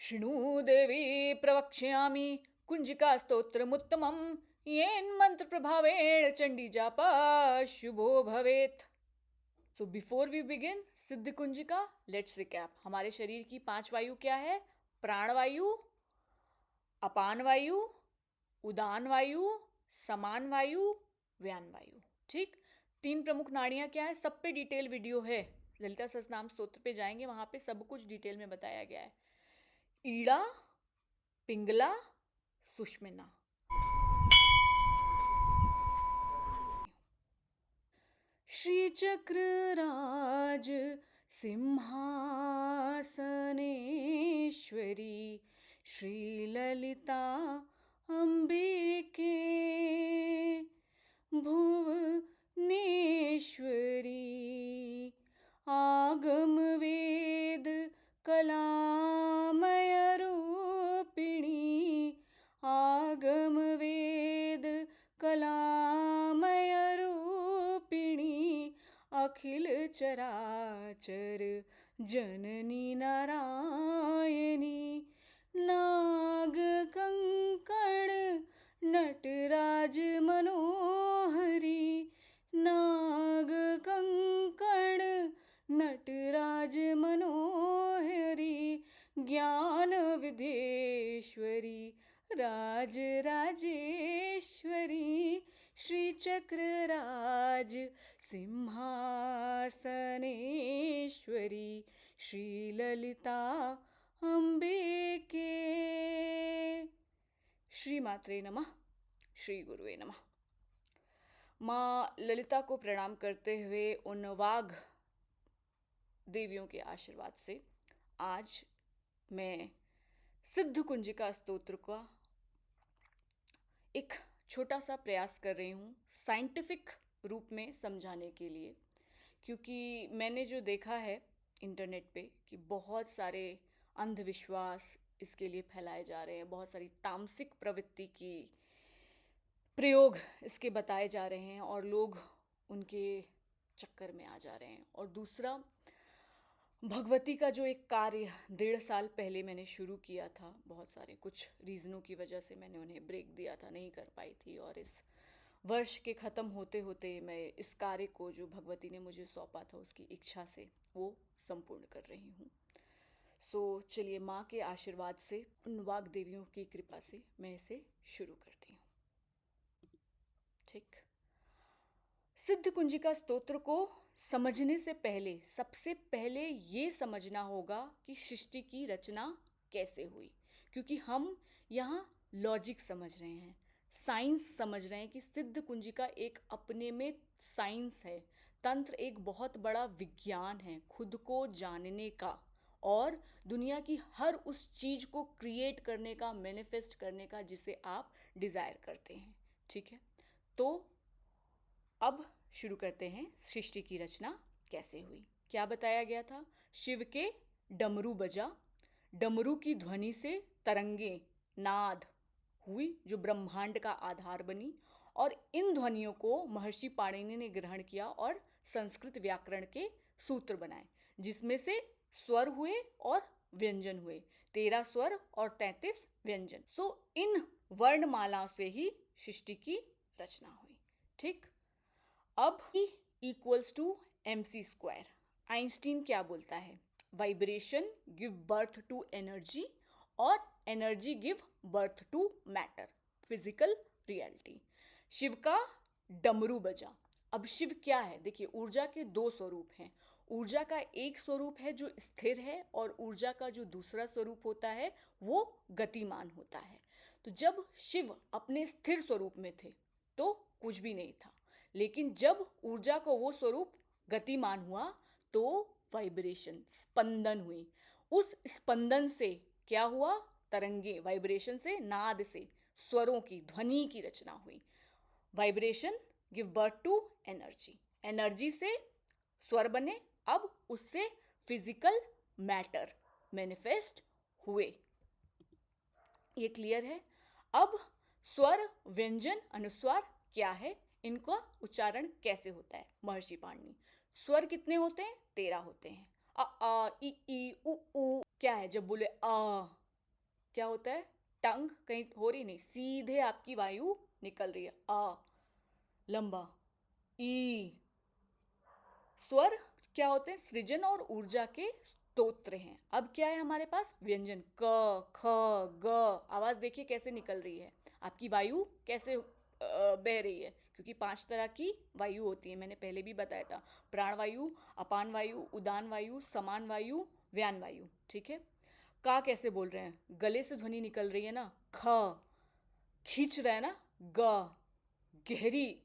शृणु देवी प्रवक्ष्यामि कुंजिका स्तोत्रमुत्तमं येन्मन्त्रप्रभावेण चंडी जापा शुभो भवेत्। सो बिफोर वी बिगिन सिद्ध कुंजिका, लेट्स रिकैप। हमारे शरीर की 5 वायु क्या है? प्राण वायु, अपान वायु, उदान वायु, समान वायु, व्यान वायु। ठीक, 3 प्रमुख नाड़ियां क्या है? सब पे डिटेल वीडियो है, ललिता सहस्त्रनाम स्तोत्र पे जाएंगे, वहां पे सब कुछ डिटेल में बताया गया है। ईड़ा, पिंगला, सुषुम्ना। श्री चक्रराज सिंहासनेश्वरी श्री ललिता अंबिके भुवनेश्वरी आगम वेद कलामय रूपिणी आगम वेद कलामय रूपिणी अखिल चराचर जननी नारायणी नाग कंकण नटराज मनोहरी नाग कंकण नटराज मनोहरी ज्ञान विदेश्वरी राज राजेश्वरी श्री चक्रराज सिंहासनेश्वरी श्री ललिता अंबिके। श्री मात्रे नमः, श्री गुरुवे नमः। माँ ललिता को प्रणाम करते हुए उन वाघ देवियों के आशीर्वाद से आज मैं सिद्ध कुंजिका स्तोत्र का एक छोटा सा प्रयास कर रही हूँ साइंटिफिक रूप में समझाने के लिए, क्योंकि मैंने जो देखा है इंटरनेट पे कि बहुत सारे अंधविश्वास इसके लिए फैलाए जा रहे हैं, बहुत सारी तामसिक प्रवृत्ति की प्रयोग इसके बताए जा रहे हैं और लोग उनके चक्कर में आ जा रहे हैं। और दूसरा, भगवती का जो एक कार्य 1.5 साल पहले मैंने शुरू किया था, बहुत सारे कुछ रीज़नों की वजह से मैंने उन्हें ब्रेक दिया था, नहीं कर पाई थी, और इस वर्ष के ख़त्म होते होते मैं इस कार्य को जो भगवती ने मुझे सौंपा था उसकी इच्छा से वो संपूर्ण कर रही हूँ। सो चलिए, माँ के आशीर्वाद से, उन वाग देवियों की कृपा से मैं इसे शुरू करती हूँ। ठीक, सिद्ध कुंजिका स्तोत्र को समझने से पहले सबसे पहले ये समझना होगा कि सृष्टि की रचना कैसे हुई, क्योंकि हम यहाँ लॉजिक समझ रहे हैं, साइंस समझ रहे हैं कि सिद्ध कुंजिका एक अपने में साइंस है, तंत्र एक बहुत बड़ा विज्ञान है खुद को जानने का और दुनिया की हर उस चीज़ को क्रिएट करने का, मैनिफेस्ट करने का जिसे आप डिज़ायर करते हैं। ठीक है, तो अब शुरू करते हैं सृष्टि की रचना कैसे हुई। क्या बताया गया था? शिव के डमरू बजा, डमरू की ध्वनि से तरंगे नाद हुई जो ब्रह्मांड का आधार बनी, और इन ध्वनियों को महर्षि पाणिनि ने ग्रहण किया और संस्कृत व्याकरण के सूत्र बनाए, जिसमें से स्वर हुए और व्यंजन हुए, 13 स्वर और 33 व्यंजन। सो इन वर्णमालाओं से ही सृष्टि की रचना हुई। ठीक, अब E equals to mc²। Einstein क्या बोलता है? Vibration give birth to energy और energy give birth to matter, physical reality. Shiv का डमरू बजा। अब शिव क्या है? देखिए, ऊर्जा के 2 स्वरूप हैं। ऊर्जा का एक स्वरूप है जो स्थिर है और ऊर्जा का जो दूसरा स्वरूप होता है वो गतिमान होता है। तो जब शिव अपने स्थिर स्वरूप में थे तो कुछ भी नहीं था, लेकिन जब ऊर्जा को वो स्वरूप गतिमान हुआ तो वाइब्रेशन, स्पंदन हुई। उस स्पंदन से क्या हुआ? तरंगे, वाइब्रेशन से, नाद से, स्वरों की, ध्वनि की रचना हुई। Vibration give birth to energy, energy से स्वर बने, अब उससे फिजिकल मैटर मैनिफेस्ट हुए। ये क्लियर है? अब स्वर, व्यंजन, अनुस्वार क्या है, इनका उच्चारण कैसे होता है? महर्षि पाणिनि। स्वर कितने होते हैं? 13 होते हैं। अ आ इ उ ऊ। क्या है जब बोले आ? क्या होता है, टंग कहीं हो रही नहीं, सीधे आपकी वायु निकल रही है। आ लंबा, ई। स्वर क्या होते हैं, सृजन और ऊर्जा के स्तोत्र हैं। अब क्या है हमारे पास, व्यंजन क ख ग। आवाज देखिए कैसे निकल रही है, आपकी वायु कैसे बह रही है, क्योंकि 5 तरह की वायु होती है, मैंने पहले भी बताया था। प्राण वायु, अपान वायु, उदान वायु, समान वायु, व्यान वायु। ठीक है। का कैसे बोल रहे हैं, गले से ध्वनि निकल रही है ना, ख। खींच रहा है ना, ग। गहरी,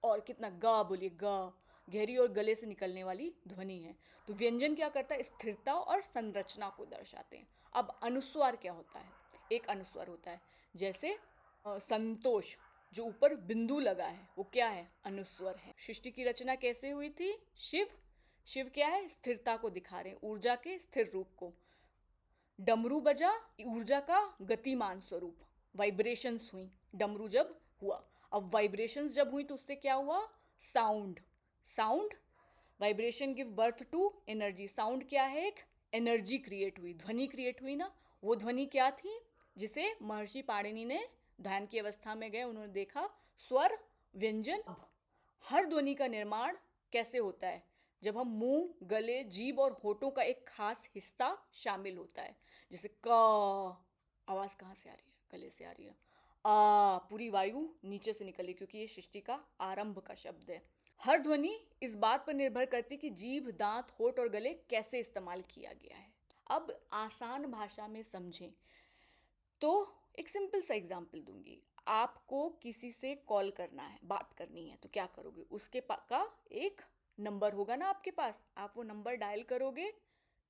और कितना, गा बोलिए, गा। गहरी और गले से निकलने वाली ध्वनि है। तो व्यंजन क्या करता है, स्थिरता और संरचना को दर्शाते हैं। अब अनुस्वार क्या होता है, एक अनुस्वार होता है, जैसे संतोष, जो ऊपर बिंदु लगा है वो क्या है, अनुस्वर है। सृष्टि की रचना कैसे हुई थी, शिव। शिव क्या है, स्थिरता को दिखा रहे हैं, ऊर्जा के स्थिर रूप को। डमरू बजा, ऊर्जा का गतिमान स्वरूप, वाइब्रेशंस हुई, डमरू जब हुआ। अब वाइब्रेशंस जब हुई तो उससे क्या हुआ, sound. Sound, vibration give birth to energy. Sound क्या है, एक एनर्जी क्रिएट हुई, ध्वनि क्रिएट हुई ना। वो ध्वनि क्या थी, जिसे महर्षि पाणिनि ने ध्यान की अवस्था में गए, उन्होंने देखा स्वर, व्यंजन। हर ध्वनि का निर्माण कैसे होता है, जब हम मुंह, गले, जीभ और होठों का एक खास हिस्सा शामिल होता है। जैसे क, आवाज कहाँ से आ रही है, गले से आ रही है। आ, पूरी वायु नीचे से निकली, क्योंकि ये सृष्टि का आरंभ का शब्द है। हर ध्वनि इस बात पर निर्भर करती कि जीभ, दांत, होठ और गले कैसे इस्तेमाल किया गया है। अब आसान भाषा में समझें तो एक सिंपल सा एग्जाम्पल दूंगी। आपको किसी से कॉल करना है, बात करनी है, तो क्या करोगे, उसके का एक नंबर होगा ना आपके पास, आप वो नंबर डायल करोगे,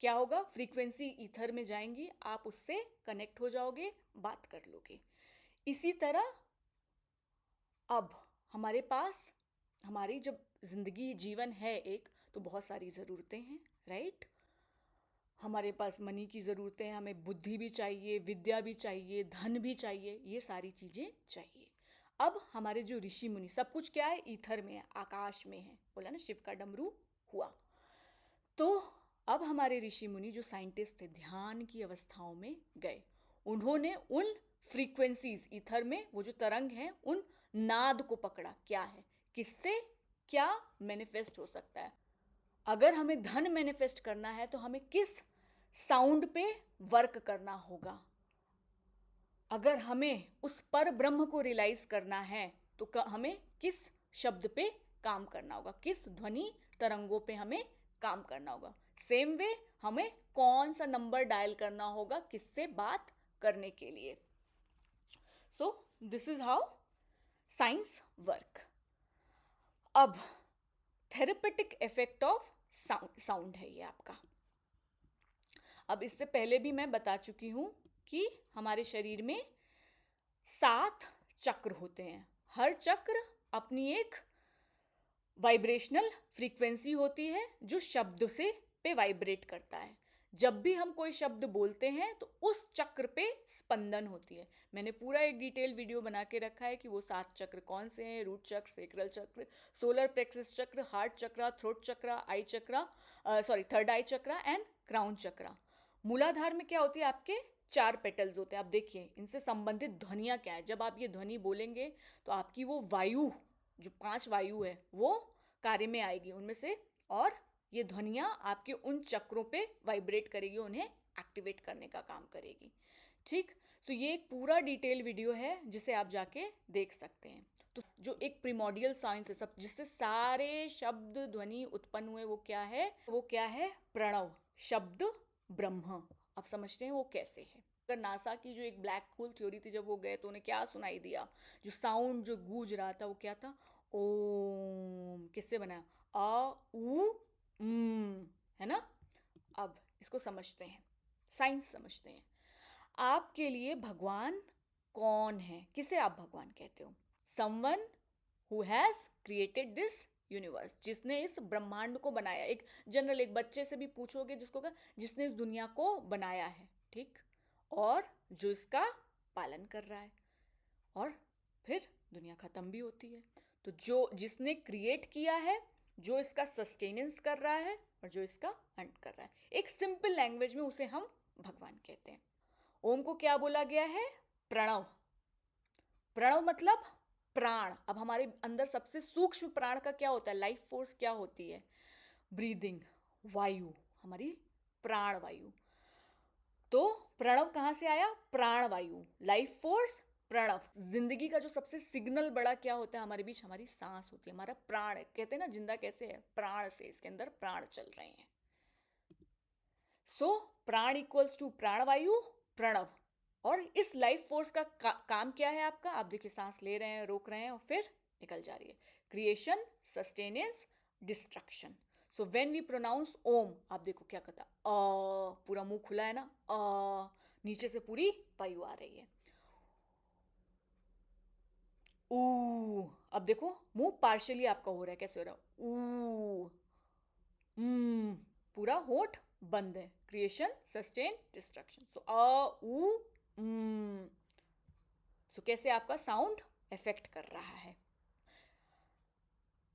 क्या होगा, फ्रीक्वेंसी ईथर में जाएंगी, आप उससे कनेक्ट हो जाओगे, बात कर लोगे। इसी तरह अब हमारे पास, हमारी जब जिंदगी, जीवन है एक, तो बहुत सारी ज़रूरतें हैं, राइट। हमारे पास मनी की ज़रूरतें हैं, हमें बुद्धि भी चाहिए, विद्या भी चाहिए, धन भी चाहिए, ये सारी चीज़ें चाहिए। अब हमारे जो ऋषि मुनि, सब कुछ क्या है, ईथर में है, आकाश में है, बोला ना, शिव का डमरू हुआ। तो अब हमारे ऋषि मुनि जो साइंटिस्ट थे, ध्यान की अवस्थाओं में गए, उन्होंने उन फ्रीक्वेंसीज ईथर में, वो जो तरंग हैं, उन नाद को पकड़ा, क्या है, किससे क्या मैनिफेस्ट हो सकता है। अगर हमें धन मैनिफेस्ट करना है तो हमें किस साउंड पे वर्क करना होगा। अगर हमें उस पर ब्रह्म को रियलाइज करना है तो हमें किस शब्द पे काम करना होगा, किस ध्वनि तरंगों पे हमें काम करना होगा। सेम वे हमें कौन सा नंबर डायल करना होगा किससे बात करने के लिए। So this is how science work. अब थेरेपेटिक इफेक्ट ऑफ साउंड है ये आपका। अब इससे पहले भी मैं बता चुकी हूं कि हमारे शरीर में 7 चक्र होते हैं, हर चक्र अपनी एक वाइब्रेशनल फ्रीक्वेंसी होती है जो शब्द से पे वाइब्रेट करता है। जब भी हम कोई शब्द बोलते हैं तो उस चक्र पे स्पंदन होती है। मैंने पूरा एक डिटेल वीडियो बना के रखा है कि वो 7 चक्र कौन से हैं, रूट चक्र, सेक्रल चक्र, सोलर प्लेक्सस चक्र, हार्ट चक्र, थ्रोट चक्र, आई चक्र, थर्ड आई चक्र एंड क्राउन चक्र। मूलाधार में क्या होती है, आपके 4 पेटल्स होते हैं। आप देखिए इनसे संबंधित ध्वनियाँ क्या है। जब आप ये ध्वनि बोलेंगे तो आपकी वो वायु, जो 5 वायु है, वो कार्य में आएगी उनमें से, और ये ध्वनियाँ आपके उन चक्रों पे वाइब्रेट करेगी, उन्हें एक्टिवेट करने का काम करेगी। ठीक, सो ये एक पूरा डिटेल वीडियो है जिसे आप जाके देख सकते हैं। तो जो एक प्रिमोडियल साइंस है, सब जिससे सारे शब्द ध्वनि उत्पन्न हुए, वो क्या है, वो क्या है, प्रणव शब्द ब्रह्म। आप समझते हैं वो कैसे है। अगर नासा की जो एक ब्लैक होल थ्योरी थी, जब वो गए तो उन्हें क्या सुनाई दिया, जो साउंड जो गूंज रहा था वो क्या था, ओम। किससे बना, आ उ है ना। अब इसको समझते हैं, साइंस समझते हैं। आपके लिए भगवान कौन है, किसे आप भगवान कहते हो। Someone who has created this universe, जिसने इस ब्रह्मांड को बनाया। एक जनरल, एक बच्चे से भी पूछोगे जिसको का, जिसने इस दुनिया को बनाया है, ठीक, और जो इसका पालन कर रहा है, और फिर दुनिया खत्म भी होती है। तो जो जिसने क्रिएट किया है, जो इसका सस्टेनेंस कर रहा है, और जो इसका अंत कर रहा है, एक सिंपल लैंग्वेज में उसे हम भगवान कहते हैं। ओम को क्या बोला गया है? प्रणव। प्रणव मतलब प्राण। अब हमारे अंदर सबसे सूक्ष्म प्राण का क्या होता है? लाइफ फोर्स क्या होती है? ब्रीदिंग, वायु, हमारी प्राण वायु। तो प्रणव कहां से आया? प्राण वायु, लाइफ फोर्स प्रणव। जिंदगी का जो सबसे सिग्नल बड़ा क्या होता है हमारे बीच? हमारी सांस होती है, हमारा प्राण है। कहते हैं ना जिंदा कैसे है? प्राण से, इसके अंदर प्राण चल रहे हैं। सो प्राण इक्वल्स टू प्राणवायु, प्रणव। और इस लाइफ फोर्स का काम क्या है आपका? आप देखिए, सांस ले रहे हैं, रोक रहे हैं और फिर निकल जा रही है। Creation, sustenance, destruction. So when we pronounce Om, आप देखो क्या कहता है? पूरा मुंह खुला है ना, नीचे से पूरी वायु आ रही है। ऊ, अब देखो मुंह पार्शियली आपका हो रहा है, कैसे हो रहा है? ऊ, पूरा होठ बंद है। Creation, sustain, destruction. सो ऊ, सो कैसे आपका साउंड इफेक्ट कर रहा है?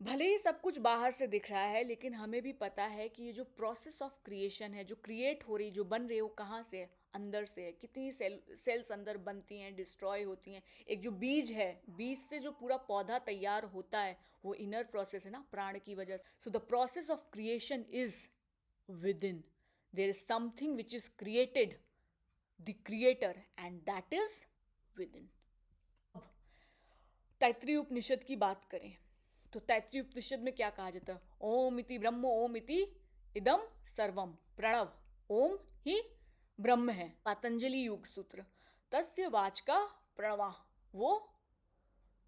भले ही सब कुछ बाहर से दिख रहा है, लेकिन हमें भी पता है कि ये जो प्रोसेस ऑफ क्रिएशन है, जो क्रिएट हो रही, जो बन रही है, वो कहाँ से है? अंदर से है। कितनी सेल्स अंदर बनती हैं, डिस्ट्रॉय होती हैं। एक जो बीज है, बीज से जो पूरा पौधा तैयार होता है, वो इनर प्रोसेस है ना, प्राण की वजह से। So the process of creation is within. There is something which is created, the creator, and that is within. Taittiriya Upanishad की बात करें तो तैत्तिरीय उपनिषद में क्या कहा जाता है? ओम इति ब्रह्म, ओम इति इदम सर्वम, प्रणव। ओम ही ब्रह्म है। पतंजलि योग सूत्र, तस्य वाचका प्रणवा, वो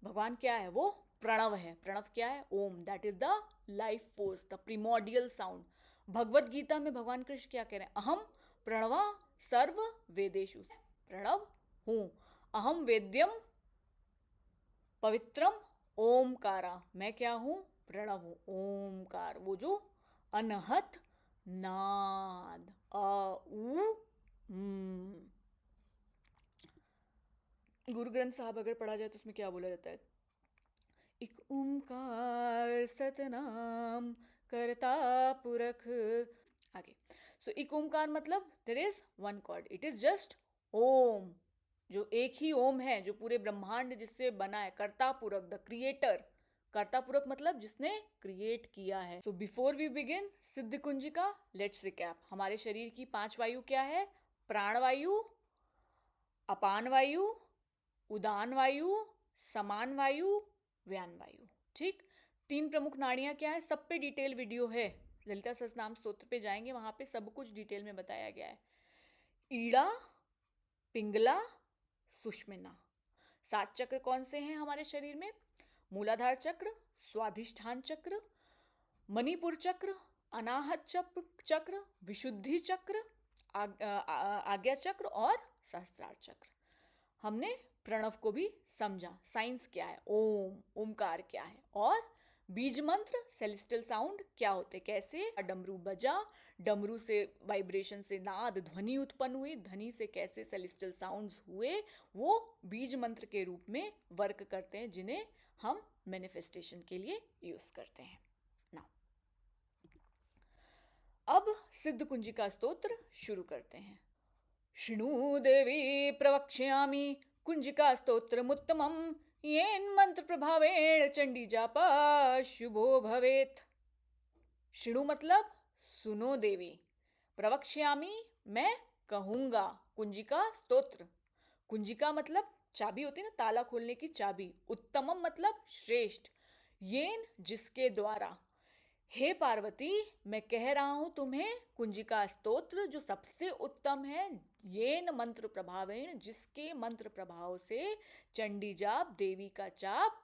भगवान क्या है? वो प्रणव है। प्रणव क्या है? Om, that is the life force, the primordial sound. Bhagavad Gita में भगवान कृष्ण क्या कह रहे हैं? अहम प्रणवा सर्व वेदेशु, प्रणव हूं। अहम वेद्यम पवित्रम ओमकारा, मैं क्या हूं? प्रणव हूं, ओमकार, वो जो अनहत नाद। गुरु ग्रंथ साहब अगर पढ़ा जाए तो उसमें क्या बोला जाता है? एक ओमकार सतनाम करता पुरख। आगे, सो एक ओमकार मतलब there is one god, it is just Om, जो एक ही ओम है, जो पूरे ब्रह्मांड जिससे बना है। कर्ता पुरख, द क्रिएटर। कर्ता पुरख मतलब जिसने क्रिएट किया है। सो बिफोर वी बिगिन सिद्ध कुंजिका, लेट्स रिकैप। हमारे शरीर की 5 वायु क्या है? प्राण वायु, अपान वायु, उदान वायु, समान वायु, व्यान वायु। ठीक, 3 प्रमुख नाड़ियां क्या है? सब पे डिटेल वीडियो है, ललिता सहस्त्रनाम स्तोत्र पे जाएंगे, वहां पे सब कुछ डिटेल में बताया गया है। ईड़ा, पिंगला, सुषुम्ना। 7 चक्र कौन से हैं हमारे शरीर में? मूलाधार चक्र, स्वाधिष्ठान चक्र, मणिपुर चक्र, अनाहत चक्र, विशुद्धि चक्र, आज्ञा चक्र और सहस्त्रार चक्र। हमने प्रणव को भी समझा, साइंस क्या है, ओम, ओमकार क्या है, और बीज मंत्र, सेलेस्टियल साउंड क्या होते, कैसे डमरू बजा, डमरू से वाइब्रेशन से नाद ध्वनि उत्पन्न हुई, ध्वनि से कैसे सेलेस्टियल साउंड्स हुए, वो बीज मंत्र के रूप में वर्क करते हैं, जिन्हें हम मैनिफेस्टेशन के लिए यूज करते हैं। नाउ अब सिद्ध कुंजिका स्तोत्र शुरू करते हैं। शृणु देवी प्रवक्ष्यामि कुंजिका स्तोत्रमुत्तमं, येन मंत्र प्रभावेण चंडी जापा शुभो भवेत। शृणु मतलब सुनो देवी, प्रवक्ष्यामि मैं कहूंगा, कुंजिका स्तोत्र। कुंजिका मतलब चाबी होती है ना, ताला खोलने की चाबी। उत्तमम मतलब श्रेष्ठ। येन जिसके द्वारा। हे पार्वती, मैं कह रहा हूं तुम्हें कुंजिका स्तोत्र जो सबसे उत्तम है। येन मंत्र प्रभावेण, जिसके मंत्र प्रभाव से चंडी जाप, देवी का जाप,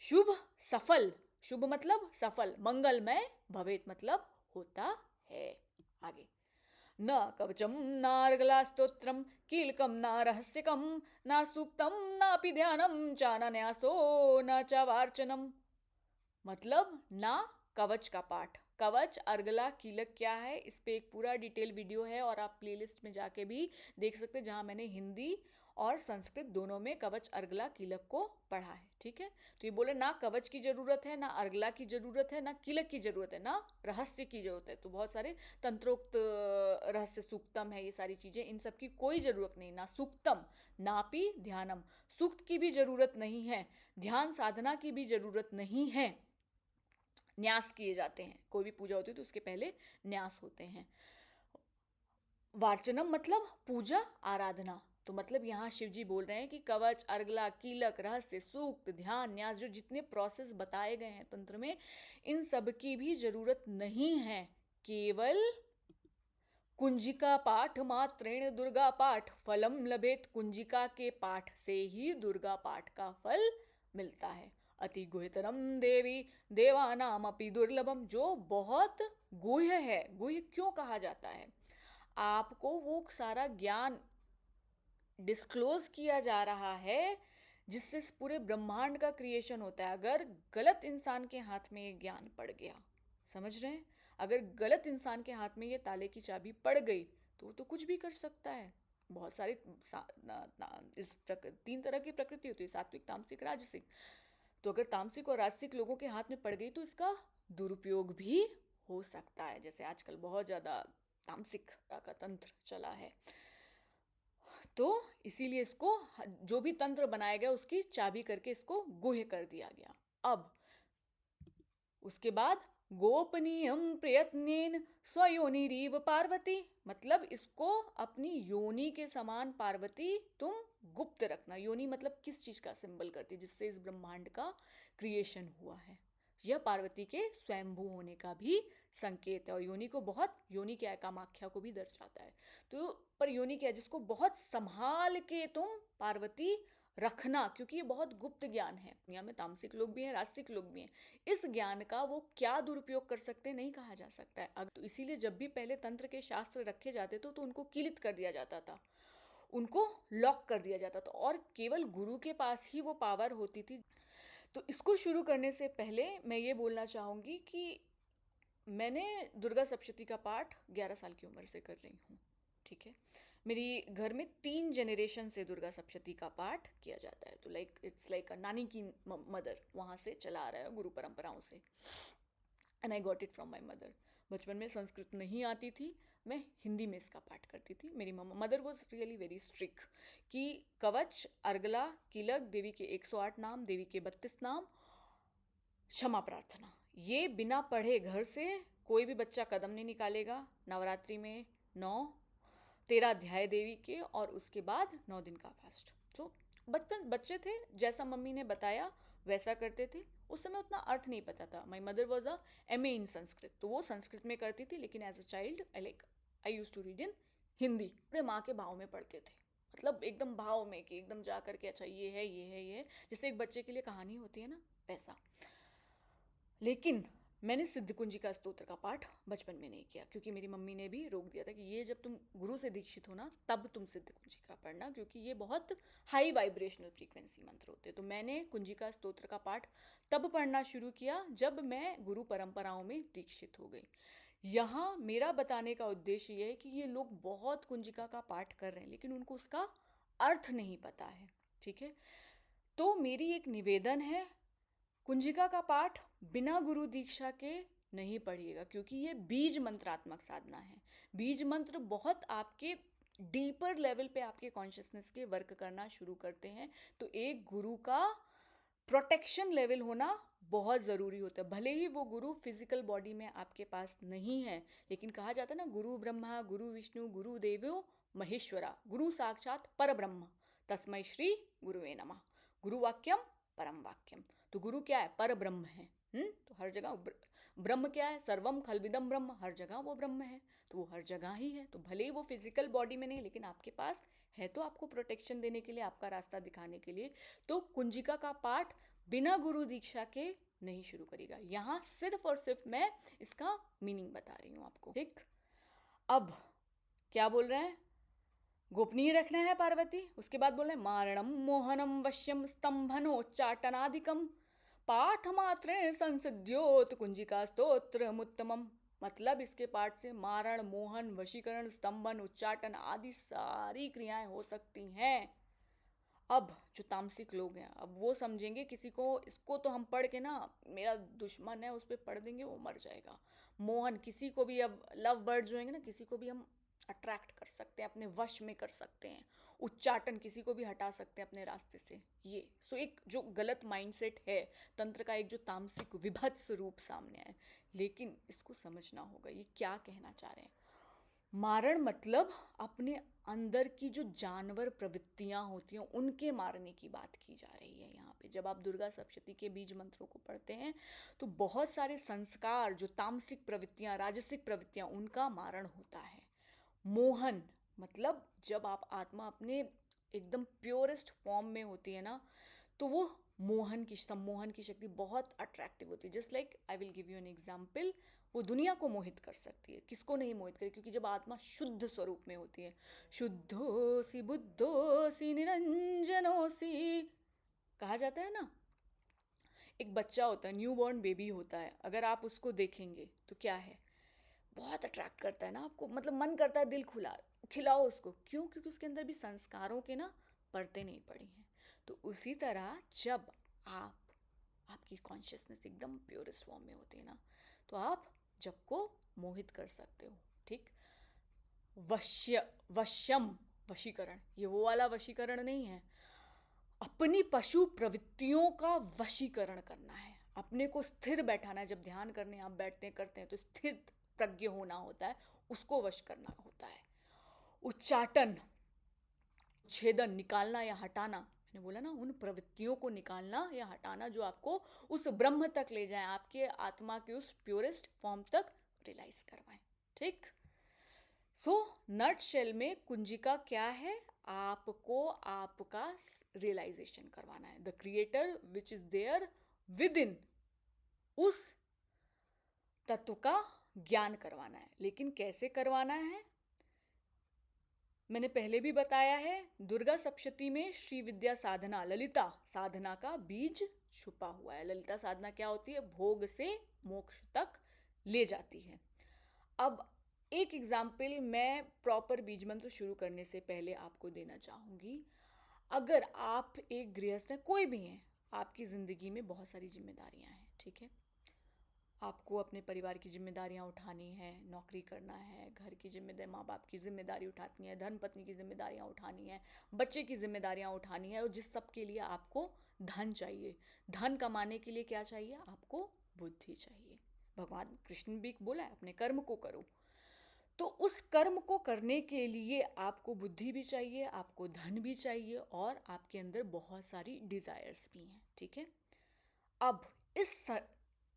शुभ सफल, शुभ मतलब सफल, मंगलमय, भवेत मतलब होता है। आगे, न कवचम नार्गला स्तोत्रम कीलकम न रहस्यकम न सूक्तम नापि ध्यानम चानन्यासो न चावार्चनम। मतलब ना कवच का पाठ। कवच, अर्गला, कीलक क्या है, इस पे एक पूरा डिटेल वीडियो है और आप प्लेलिस्ट में जाके भी देख सकते हैं, जहाँ मैंने हिंदी और संस्कृत दोनों में कवच, अर्गला, कीलक को पढ़ा है। ठीक है, तो ये बोले ना कवच की जरूरत है, ना अर्गला की जरूरत है, ना कीलक की जरूरत है, ना रहस्य की जरूरत है। तो बहुत सारे तंत्रोक्त रहस्य सूक्तम है, ये सारी चीजें, इन सब की कोई जरूरत नहीं। ना सूक्तम नापि ध्यानम, सूक्त की भी जरूरत नहीं है, ध्यान साधना की भी जरूरत नहीं है। न्यास किए जाते हैं, कोई भी पूजा होती है तो उसके पहले न्यास होते हैं। वार्चनम मतलब पूजा, आराधना। तो मतलब यहाँ शिव जी बोल रहे हैं कि कवच, अर्गला, कीलक, रहस्य, सूक्त, ध्यान, न्यास, जो जितने प्रोसेस बताए गए हैं तंत्र में, इन सब की भी जरूरत नहीं है। केवल कुंजिका पाठ मात्रेण दुर्गा पाठ फलम लभेत, कुंजिका के पाठ से ही दुर्गा पाठ का फल मिलता है। अति गुह्यतरम देवी देवानाम अपि दुर्लभम, जो बहुत गुह्य है। गुह्य क्यों कहा जाता है? आपको वो सारा ज्ञान डिस्क्लोज किया जा रहा है जिससे पूरे ब्रह्मांड का क्रिएशन होता है। अगर गलत इंसान के हाथ में ये ज्ञान पड़ गया, समझ रहे हैं, अगर गलत इंसान के हाथ में ये ताले की चाबी पड़ गई तो वो तो कुछ भी कर सकता है। बहुत सारी तीन तरह की प्रकृति होती है, सात्विक, तामसिक, राजसिक। तो अगर तामसिक और राजसिक लोगों के हाथ में पड़ गई तो इसका दुरुपयोग भी हो सकता है। जैसे आजकल बहुत ज़्यादा तामसिक का तंत्र चला है, तो इसीलिए इसको जो भी तंत्र बनाया गया उसकी चाबी करके इसको गुह्य कर दिया गया। अब उसके बाद गोपनीयम प्रयत्नेन स्वयोनिरीव पार्वती, मतलब इसको अपनी योनि के समान पार्वती तुम गुप्त रखना। योनि मतलब किस चीज का सिंबल करती है, जिससे इस ब्रह्मांड का क्रिएशन हुआ है। यह पार्वती के स्वयंभू होने का भी संकेत है। और योनि को बहुत, योनि क्या है, कामाख्या को भी दर्शाता है। तो पर योनि क्या है, जिसको बहुत संभाल के तुम पार्वती रखना, क्योंकि ये बहुत गुप्त ज्ञान है। दुनिया में तामसिक लोग भी हैं, राजसिक लोग भी हैं। इस ज्ञान का वो क्या दुरुपयोग कर सकते हैं नहीं कहा जा सकता है। तो इसीलिए जब भी पहले तंत्र के शास्त्र रखे जाते थे तो उनको कीलित कर दिया जाता था, उनको लॉक कर दिया जाता था, और केवल गुरु के पास ही वो पावर होती थी। तो इसको शुरू करने से पहले मैं ये बोलना चाहूँगी कि मैंने दुर्गा सप्तशती का पाठ 11 साल की उम्र से कर रही हूँ। ठीक है, मेरी घर में 3 जनरेशन से दुर्गा सप्तशती का पाठ किया जाता है। तो इट्स लाइक नानी की मदर, वहाँ से चला आ रहा है गुरु परंपराओं से। And I got it from my mother. बचपन में संस्कृत नहीं आती थी, मैं हिंदी में इसका पाठ करती थी। मेरी mother was really very strict कि कवच, अर्गला, कीलक, देवी के 108 नाम, देवी के 32 नाम, क्षमा प्रार्थना, ये बिना पढ़े घर से कोई भी बच्चा कदम नहीं निकालेगा। नवरात्रि में 13 अध्याय देवी के, और उसके बाद 9 दिन का फास्ट। तो बच्चे थे, जैसा मम्मी ने बताया वैसा करते थे। उस समय उतना अर्थ नहीं पता था। My mother was a MA in Sanskrit, तो वो संस्कृत में करती थी, लेकिन as a child I use to read in Hindi. अपने माँ के भाव में पढ़ते थे, मतलब एकदम भाव में, कि एकदम जा करके अच्छा ये है, ये है, ये है, जैसे एक बच्चे के लिए कहानी होती है ना, वैसा। लेकिन मैंने सिद्ध कुंजिका स्तोत्र का पाठ बचपन में नहीं किया, क्योंकि मेरी मम्मी ने भी रोक दिया था कि ये जब तुम गुरु से दीक्षित हो ना तब तुम सिद्ध कुंजिका पढ़ना, क्योंकि ये बहुत हाई वाइब्रेशनल फ्रीक्वेंसी मंत्र होते। तो मैंने कुंजिका स्तोत्र का पाठ तब पढ़ना शुरू किया जब मैं गुरु परंपराओं में दीक्षित हो गई। यहाँ मेरा बताने का उद्देश्य ये है कि ये लोग बहुत कुंजिका का पाठ कर रहे हैं, लेकिन उनको उसका अर्थ नहीं पता है। ठीक है, तो मेरी एक निवेदन है, कुंजिका का पाठ बिना गुरु दीक्षा के नहीं पढ़िएगा, क्योंकि ये बीज मंत्रात्मक साधना है। बीज मंत्र बहुत आपके डीपर लेवल पे आपके कॉन्शियसनेस के वर्क करना शुरू करते हैं। तो एक गुरु का प्रोटेक्शन लेवल होना बहुत ज़रूरी होता है। भले ही वो गुरु फिजिकल बॉडी में आपके पास नहीं है, लेकिन कहा जाता है ना, गुरु ब्रह्मा गुरु विष्णु गुरु देवो महेश्वरा, गुरु साक्षात पर ब्रह्म तस्मै श्री गुरुवे नमः। गुरु वाक्यम परम वाक्यम। तो गुरु क्या है? पर ब्रह्म है। तो हर जगह ब्रह्म क्या है? सर्वम खलविदम ब्रह्म, हर जगह वो ब्रह्म है, तो वो हर जगह ही है। तो भले ही वो फिजिकल बॉडी में नहीं, लेकिन आपके पास है, तो आपको प्रोटेक्शन देने के लिए, आपका रास्ता दिखाने के लिए। तो कुंजिका का पाठ बिना गुरु दीक्षा के नहीं शुरू करेगा। यहाँ सिर्फ और सिर्फ मैं इसका मीनिंग बता रही हूँ आपको। ठीक, अब क्या बोल रहे हैं? गोपनीय रखना है पार्वती। उसके बाद बोल रहे हैं मारणम मोहनम वश्यम स्तंभनोच्चाटनादिकम पाठ मात्रेण संसिद्ध्योत कुंजिका स्तोत्रमुत्तमम्। मतलब इसके पाठ से मारण, मोहन, वशीकरण, स्तंभन, उच्चाटन आदि सारी क्रियाएं हो सकती हैं। अब जो तामसिक लोग हैं, अब वो समझेंगे किसी को, इसको तो हम पढ़ के ना, मेरा दुश्मन है उस पर पढ़ देंगे वो मर जाएगा। मोहन, किसी को भी, अब लव बर्ड जो होंगे ना, किसी को भी हम अट्रैक्ट कर सकते हैं, अपने वश में कर सकते हैं। उच्चाटन, किसी को भी हटा सकते हैं अपने रास्ते से। ये सो एक जो गलत माइंडसेट है तंत्र का, एक जो तामसिक विभत्स रूप सामने है। लेकिन इसको समझना होगा ये क्या कहना चाह रहे हैं। मारण मतलब अपने अंदर की जो जानवर प्रवृत्तियां होती हैं उनके मारने की बात की जा रही है यहाँ पे। जब आप दुर्गा सप्तशती के बीज मंत्रों को पढ़ते हैं तो बहुत सारे संस्कार, जो तामसिक प्रवृत्तियां, राजसिक प्रवृत्तियां, उनका मारण होता है। मोहन मतलब जब आप आत्मा अपने एकदम प्योरेस्ट फॉर्म में होती है ना, तो वो मोहन की, सम्मोहन की शक्ति बहुत अट्रैक्टिव होती है। Just like I will give you an example, वो दुनिया को मोहित कर सकती है। किसको नहीं मोहित करे, क्योंकि जब आत्मा शुद्ध स्वरूप में होती है, शुद्धोसी बुद्धोसी निरंजनोसी कहा जाता है ना। एक बच्चा होता है, न्यू बॉर्न बेबी होता है, अगर आप उसको देखेंगे तो क्या है, बहुत अट्रैक्ट करता है ना आपको, मतलब मन करता है दिल खुला खिलाओ उसको। क्यों? क्योंकि उसके अंदर भी संस्कारों के ना परतें नहीं पड़ी हैं। तो उसी तरह जब आपकी कॉन्शियसनेस एकदम प्योरेस्ट फॉर्म में होती है ना, तो आप जब को मोहित कर सकते हो। ठीक। वश्यम, वशीकरण, ये वो वाला वशीकरण नहीं है। अपनी पशु प्रवृत्तियों का वशीकरण करना है, अपने को स्थिर बैठाना है। जब ध्यान करने आप बैठते करते हैं तो स्थिर प्रज्ञ होना होता है, उसको वश करना होता है। उच्चाटन, छेदन, निकालना या हटाना। मैंने बोला ना, उन प्रवृत्तियों को निकालना या हटाना जो आपको उस ब्रह्म तक ले जाए, आपके आत्मा के उस प्योरेस्ट फॉर्म तक रियलाइज करवाएं। ठीक। सो नट शेल में कुंजिका क्या है, आपको आपका रियलाइजेशन करवाना है। The creator which is there within, उस तत्व का ज्ञान करवाना है। लेकिन कैसे करवाना है, मैंने पहले भी बताया है। दुर्गा सप्तशती में श्री विद्या साधना, ललिता साधना का बीज छुपा हुआ है। ललिता साधना क्या होती है, भोग से मोक्ष तक ले जाती है। अब एक एग्जाम्पल मैं प्रॉपर बीज मंत्र शुरू करने से पहले आपको देना चाहूँगी। अगर आप एक गृहस्थ हैं, कोई भी हैं, आपकी ज़िंदगी में बहुत सारी जिम्मेदारियां हैं। ठीक है, आपको अपने परिवार की जिम्मेदारियां उठानी है, नौकरी करना है, घर की जिम्मेदारी, माँ बाप की जिम्मेदारी उठानी है, धर्म पत्नी की जिम्मेदारियां उठानी है, बच्चे की जिम्मेदारियां उठानी है। और जिस सब के लिए आपको धन चाहिए, धन कमाने के लिए क्या चाहिए, आपको बुद्धि चाहिए। भगवान कृष्ण भी बोला है अपने कर्म को करो। तो उस कर्म को करने के लिए आपको बुद्धि भी चाहिए, आपको धन भी चाहिए, और आपके अंदर बहुत सारी डिज़ायर्स भी हैं। ठीक है। अब इस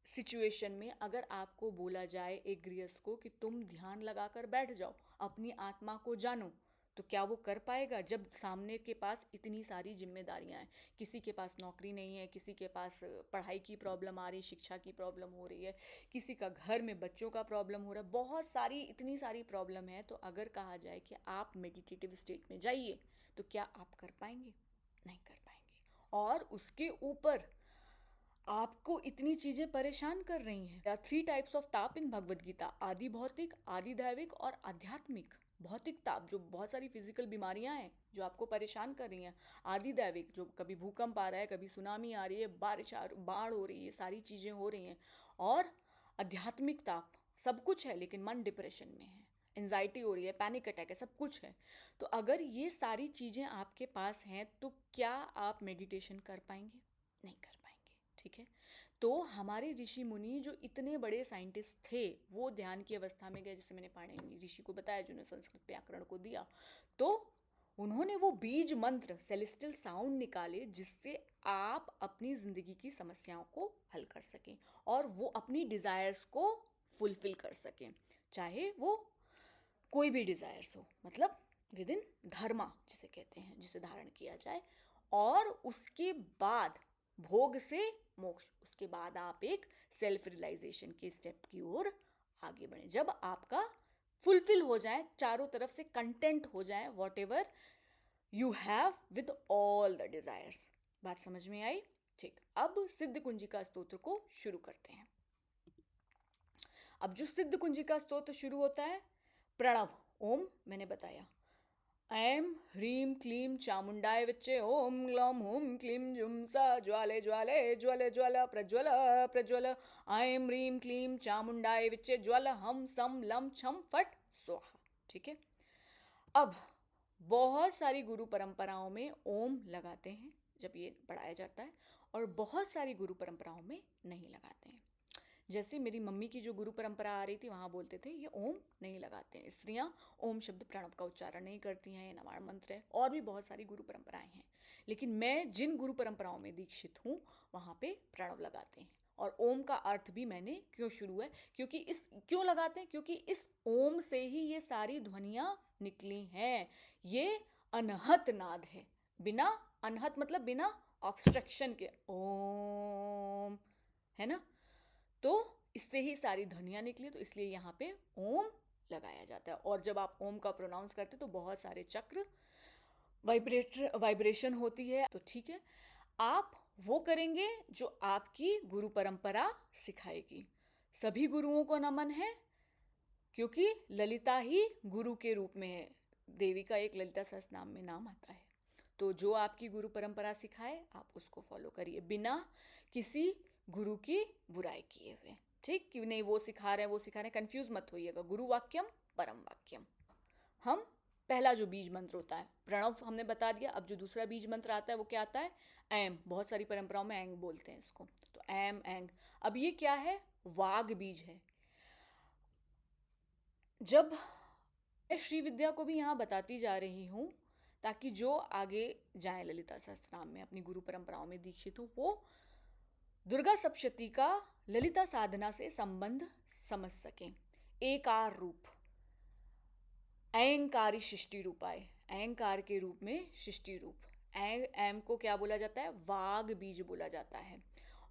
सिचुएशन में अगर आपको बोला जाए एक गृहस्थ को कि तुम ध्यान लगाकर बैठ जाओ, अपनी आत्मा को जानो, तो क्या वो कर पाएगा? जब सामने के पास इतनी सारी जिम्मेदारियां हैं, किसी के पास नौकरी नहीं है, किसी के पास पढ़ाई की प्रॉब्लम आ रही, शिक्षा की प्रॉब्लम हो रही है, किसी का घर में बच्चों का प्रॉब्लम हो रहा है, बहुत सारी, इतनी सारी प्रॉब्लम है। तो अगर कहा जाए कि आप मेडिटेटिव स्टेट में जाइए, तो क्या आप कर पाएंगे? नहीं कर पाएंगे। और उसके ऊपर आपको इतनी चीजें परेशान कर रही हैं। 3 टाइप्स ऑफ ताप इन भगवद गीता, आदि भौतिक, आदि दैविक और आध्यात्मिक। भौतिक ताप, जो बहुत सारी फिजिकल बीमारियां हैं जो आपको परेशान कर रही हैं। आदि दैविक, जो कभी भूकंप आ रहा है, कभी सुनामी आ रही है, बाढ़ हो रही है, सारी चीजें हो रही हैं। और आध्यात्मिक ताप, सब कुछ है लेकिन मन डिप्रेशन में है, एंजाइटी हो रही है, पैनिक अटैक है, सब कुछ है। तो अगर ये सारी चीजें आपके पास हैं, तो क्या आप मेडिटेशन कर पाएंगे? नहीं कर पाएंगे। ठीक है। तो हमारे ऋषि मुनि जो इतने बड़े साइंटिस्ट थे, वो ध्यान की अवस्था में गए, जैसे मैंने पाणिनि ऋषि को बताया जिन्होंने संस्कृत व्याकरण को दिया। तो उन्होंने वो बीज मंत्र, सेलेस्टियल साउंड निकाले, जिससे आप अपनी जिंदगी की समस्याओं को हल कर सकें और वो अपनी डिजायर्स को फुलफिल कर सकें, चाहे वो कोई भी डिजायर्स हो, मतलब विद इन धर्मा जिसे कहते हैं, जिसे धारण किया जाए। और उसके बाद भोग से मोक्ष, उसके बाद आप एक सेल्फ रियलाइजेशन के स्टेप की ओर आगे बढ़े। जब आपका फुलफिल हो जाए, चारों तरफ से कंटेंट हो जाए, what ever you have with all the desires. बात समझ में आई? ठीक, अब सिद्ध कुंजिका स्तोत्र को शुरू करते हैं। अब जो सिद्ध कुंजिका स्तोत्र शुरू होता है, प्रणव ओम मैंने बताया, ऐं ह्रीं क्लीं चामुंडाय विच्चे ओम ग्लौं हूं क्लीं जुं सा ज्वाले ज्वाले ज्वल ज्वल प्रज्वल प्रज्वल ऐं ह्रीं क्लीं चामुंडाय विच्चे ज्वल हम सम लम छम फट स्वाहा। ठीक है, अब बहुत सारी गुरु परंपराओं में ओम लगाते हैं जब ये पढ़ाया जाता है, और बहुत सारी गुरु परंपराओं में नहीं लगाते हैं। जैसे मेरी मम्मी की जो गुरु परंपरा आ रही थी, वहाँ बोलते थे ये ओम नहीं लगाते हैं, स्त्रियाँ ओम शब्द प्रणव का उच्चारण नहीं करती हैं, ये नवाण मंत्र है, और भी बहुत सारी गुरु परंपराएं हैं। लेकिन मैं जिन गुरु परंपराओं में दीक्षित हूँ वहाँ पे प्रणव लगाते हैं। और ओम का अर्थ भी मैंने क्यों शुरू है, क्योंकि इस क्यों लगाते हैं, क्योंकि इस ओम से ही ये सारी ध्वनियाँ निकली हैं। ये अनहत नाद है, बिना अनहत मतलब बिना ऑब्स्ट्रक्शन के ओम, है ना, तो इससे ही सारी ध्वनियाँ निकली, तो इसलिए यहाँ पे ओम लगाया जाता है। और जब आप ओम का प्रोनाउंस करते तो बहुत सारे चक्र वाइब्रेशन होती है। तो ठीक है, आप वो करेंगे जो आपकी गुरु परंपरा सिखाएगी। सभी गुरुओं को नमन है, क्योंकि ललिता ही गुरु के रूप में है, देवी का एक ललिता सहस्त्रनाम में नाम आता है। तो जो आपकी गुरु परंपरा सिखाए आप उसको फॉलो करिए, बिना किसी गुरु की बुराई किए हुए। ठीक, क्यों नहीं, वो सिखा रहे हैं वो सिखा रहे हैं, कंफ्यूज मत होइएगा। गुरु वाक्यम परम वाक्यम। हम पहला जो बीज मंत्र होता है प्रणव हमने बता दिया। अब जो दूसरा बीज मंत्र आता है वो क्या आता है, एम। बहुत सारी परंपराओं में एंग बोलते हैं इसको, तो एम एंग। अब ये क्या है, वाग बीज है। जब मैं श्री विद्या को भी यहाँ बताती जा रही हूँ ताकि जो आगे जाए ललिता सहस्त्रनाम में अपनी गुरु परंपराओं में दीक्षित हो, वो दुर्गा सप्तशती का ललिता साधना से संबंध समझ सकें। एकार रूप, ऐंकारी सृष्टि रूपाय, ऐंकार के रूप में सृष्टि रूप। एम को क्या बोला जाता है, वाग बीज बोला जाता है।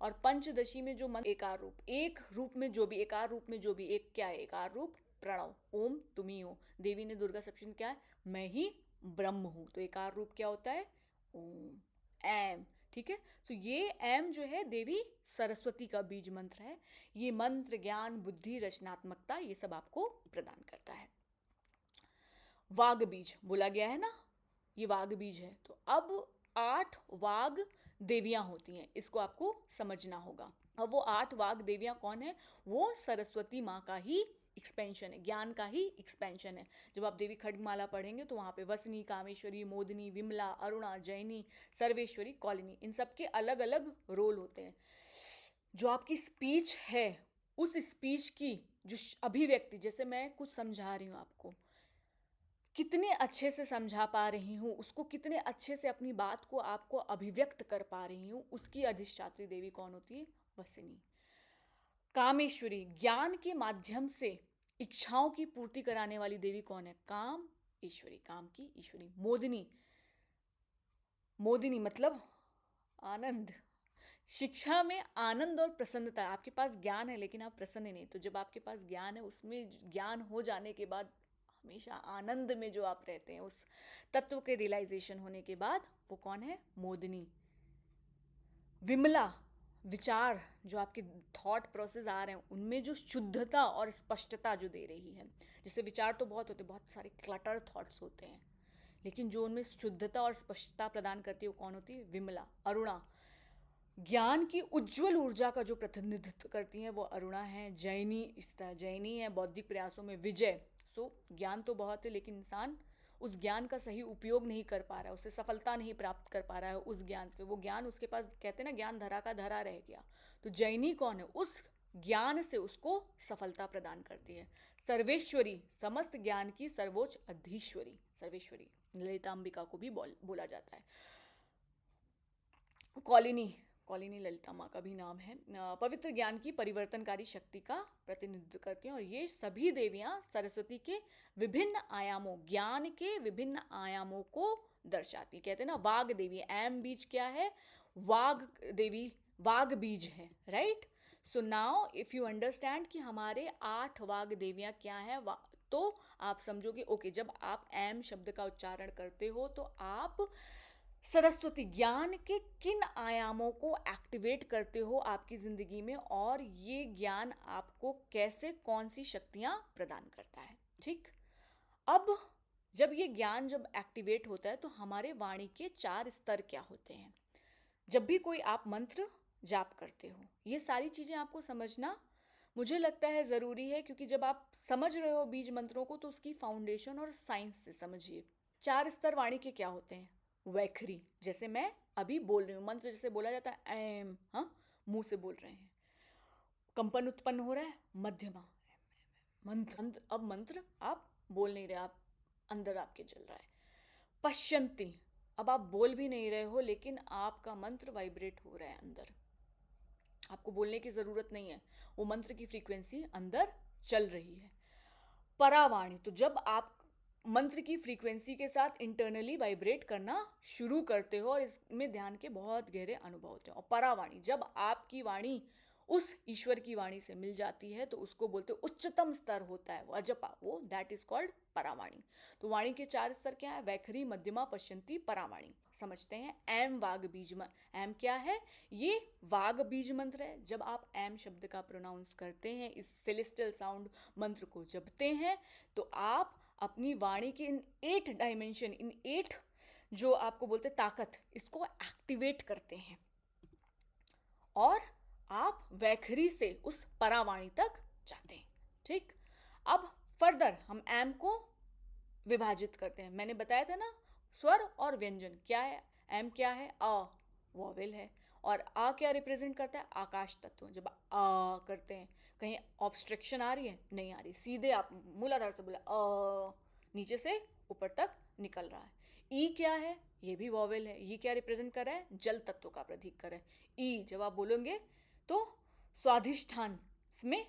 और पंचदशी में जो मंत्र एकार रूप, एक रूप में जो भी एकार रूप में जो भी एक क्या है, एकार रूप प्रणव, ओम तुम ही हो। देवी ने दुर्गा सप्तशती क्या है, मैं ही ब्रह्म हूँ, तो एकार रूप क्या होता है, ओम, एम। ठीक है, तो ये एम जो है देवी सरस्वती का बीज मंत्र है। ये मंत्र ज्ञान बुद्धि रचनात्मकता ये सब आपको प्रदान करता है। वाग बीज बोला गया है ना, ये वाग बीज है। तो अब 8 वाग देवियां होती हैं, इसको आपको समझना होगा। अब वो 8 वाग देवियां कौन है, वो सरस्वती माँ का ही एक्सपेंशन है, ज्ञान का ही एक्सपेंशन है। जब आप देवी खड्गमाला पढ़ेंगे तो वहाँ पे वसनी, कामेश्वरी, मोदिनी, विमला, अरुणा, जैनी, सर्वेश्वरी, कौलिनी, इन सब के अलग अलग रोल होते हैं। जो आपकी स्पीच है, उस स्पीच की जो अभिव्यक्ति, जैसे मैं कुछ समझा रही हूँ आपको, कितने अच्छे से समझा पा रही हूँ उसको, कितने अच्छे से अपनी बात को आपको अभिव्यक्त कर पा रही हूँ, उसकी अधिष्ठात्री देवी कौन होती है, वसनी। कामेश्वरी, ज्ञान के माध्यम से इच्छाओं की पूर्ति कराने वाली देवी कौन है, काम ईश्वरी, काम की ईश्वरी। मोदिनी, मोदिनी मतलब आनंद, शिक्षा में आनंद और प्रसन्नता। आपके पास ज्ञान है लेकिन आप प्रसन्न नहीं, तो जब आपके पास ज्ञान है, उसमें ज्ञान हो जाने के बाद हमेशा आनंद में जो आप रहते हैं, उस तत्व के रियलाइजेशन होने के बाद, वो कौन है, मोदिनी। विमला, विचार जो आपके थॉट प्रोसेस आ रहे हैं उनमें जो शुद्धता और स्पष्टता जो दे रही है। जैसे विचार तो बहुत होते हैं, बहुत सारे क्लटर थॉट्स होते हैं, लेकिन जो उनमें शुद्धता और स्पष्टता प्रदान करती है वो कौन होती है, विमला। अरुणा, ज्ञान की उज्जवल ऊर्जा का जो प्रतिनिधित्व करती हैं वो अरुणा है। जैनी, इस तरह जैनी है बौद्धिक प्रयासों में विजय। सो ज्ञान तो बहुत है लेकिन इंसान उस ज्ञान का सही उपयोग नहीं कर पा रहा है, उससे सफलता नहीं प्राप्त कर पा रहा है उस ज्ञान से। वो ज्ञान उसके पास, कहते हैं ना, ज्ञान धरा का धरा रह गया। तो जैनी कौन है, उस ज्ञान से उसको सफलता प्रदान करती है। सर्वेश्वरी, समस्त ज्ञान की सर्वोच्च अधीश्वरी, सर्वेश्वरी ललिता अंबिका को भी बोला जाता है। कौलिनी, कौलिनी ललिता माँ का भी नाम है। पवित्र ज्ञान की परिवर्तनकारी शक्ति का प्रतिनिधित्व करती हैं। और ये सभी देवियाँ सरस्वती के विभिन्न आयामों, ज्ञान के विभिन्न आयामों को दर्शाती। कहते हैं ना, वाग देवी, एम बीज क्या है, वाग देवी वाग बीज है, right. So now if you understand कि हमारे 8 वाग देवियाँ क्या है, तो आप समझोगे ओके, जब आप एम शब्द का उच्चारण करते हो तो आप सरस्वती, ज्ञान के किन आयामों को एक्टिवेट करते हो आपकी ज़िंदगी में, और ये ज्ञान आपको कैसे कौन सी शक्तियाँ प्रदान करता है। ठीक, अब जब ये ज्ञान जब एक्टिवेट होता है तो हमारे वाणी के 4 स्तर क्या होते हैं। जब भी कोई आप मंत्र जाप करते हो, ये सारी चीज़ें आपको समझना मुझे लगता है ज़रूरी है, क्योंकि जब आप समझ रहे हो बीज मंत्रों को तो उसकी फाउंडेशन और साइंस से समझिए। 4 स्तर वाणी के क्या होते हैं। वैखरी, जैसे मैं अभी बोल रही हूँ, मंत्र जैसे बोला जाता है एम, हाँ, मुंह से बोल रहे हैं, कंपन उत्पन्न हो रहा है। मध्यमा, मंत्र, अब मंत्र आप बोल नहीं रहे, आप अंदर आपके चल रहा है। पश्यंती, अब आप बोल भी नहीं रहे हो लेकिन आपका मंत्र वाइब्रेट हो रहा है अंदर, आपको बोलने की ज़रूरत नहीं है, वो मंत्र की फ्रीक्वेंसी अंदर चल रही है। परावाणी, तो जब आप मंत्र की फ्रीक्वेंसी के साथ इंटरनली वाइब्रेट करना शुरू करते हो और इसमें ध्यान के बहुत गहरे अनुभव होते हैं। और परावाणी, जब आपकी वाणी उस ईश्वर की वाणी से मिल जाती है तो उसको बोलते उच्चतम स्तर होता है, वो अजपा, वो दैट इज कॉल्ड परावाणी। तो वाणी के 4 स्तर क्या है, वैखरी, मध्यमा, पश्यंती, परावाणी। समझते हैं। एम वाग बीज, एम क्या है, ये वाग बीज मंत्र है। जब आप एम शब्द का प्रोनाउंस करते हैं, इस सेलेस्टियल साउंड मंत्र को जपते हैं, तो आप अपनी वाणी के इन 8 डायमेंशन, इन 8 जो आपको बोलते ताकत, इसको एक्टिवेट करते हैं और आप वैखरी से उस परावाणी तक जाते हैं। ठीक, अब फर्दर हम एम को विभाजित करते हैं। मैंने बताया था ना, स्वर और व्यंजन क्या है। एम क्या है, अ वॉवेल है, और आ क्या रिप्रेजेंट करता है, आकाश तत्व। जब आ करते हैं, कहीं ऑब्स्ट्रक्शन आ रही है, नहीं आ रही, सीधे आप मूलाधार से बोला अ, नीचे से ऊपर तक निकल रहा है। ई क्या है, ये भी वॉवेल है। ये क्या रिप्रेजेंट कर रहा है, जल तत्व का प्रतीक कर रहा है। ई जब आप बोलोगे तो स्वाधिष्ठान में,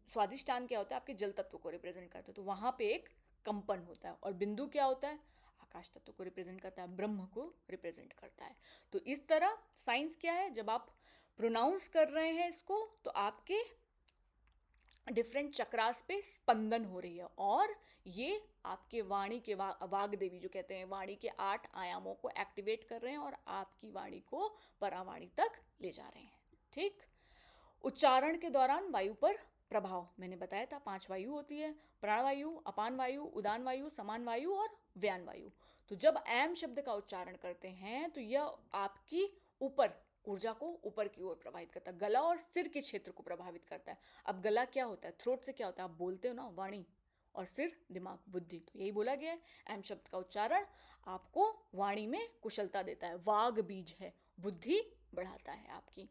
स्वाधिष्ठान क्या होता है, आपके जल तत्व को रिप्रेजेंट करता है, तो वहां पे एक कंपन होता है। और बिंदु क्या होता है, आकाश तत्व को रिप्रेजेंट करता है, ब्रह्म को रिप्रेजेंट करता है। तो इस तरह साइंस क्या है, जब आप प्रोनाउंस कर रहे हैं इसको तो आपके डिफरेंट चक्रास पे स्पंदन हो रही है, और ये आपके वाणी के वाग देवी जो कहते हैं, वाणी के 8 आयामों को एक्टिवेट कर रहे हैं और आपकी वाणी को परावाणी तक ले जा रहे हैं। ठीक, उच्चारण के दौरान वायु पर प्रभाव, मैंने बताया था 5 वायु होती है, प्राणवायु, अपान वायु, उदान वायु, समान वायु और व्यान वायु। तो जब एम शब्द का उच्चारण करते हैं तो यह आपकी ऊपर ऊर्जा को ऊपर की ओर प्रभावित करता है, गला और सिर के क्षेत्र को प्रभावित करता है। अब गला क्या होता है, थ्रोट से क्या होता है, आप बोलते हो ना, वाणी, और सिर दिमाग बुद्धि, तो यही बोला गया है। एम शब्द का उच्चारण आपको वाणी में कुशलता देता है, वाग बीज है, बुद्धि बढ़ाता है आपकी।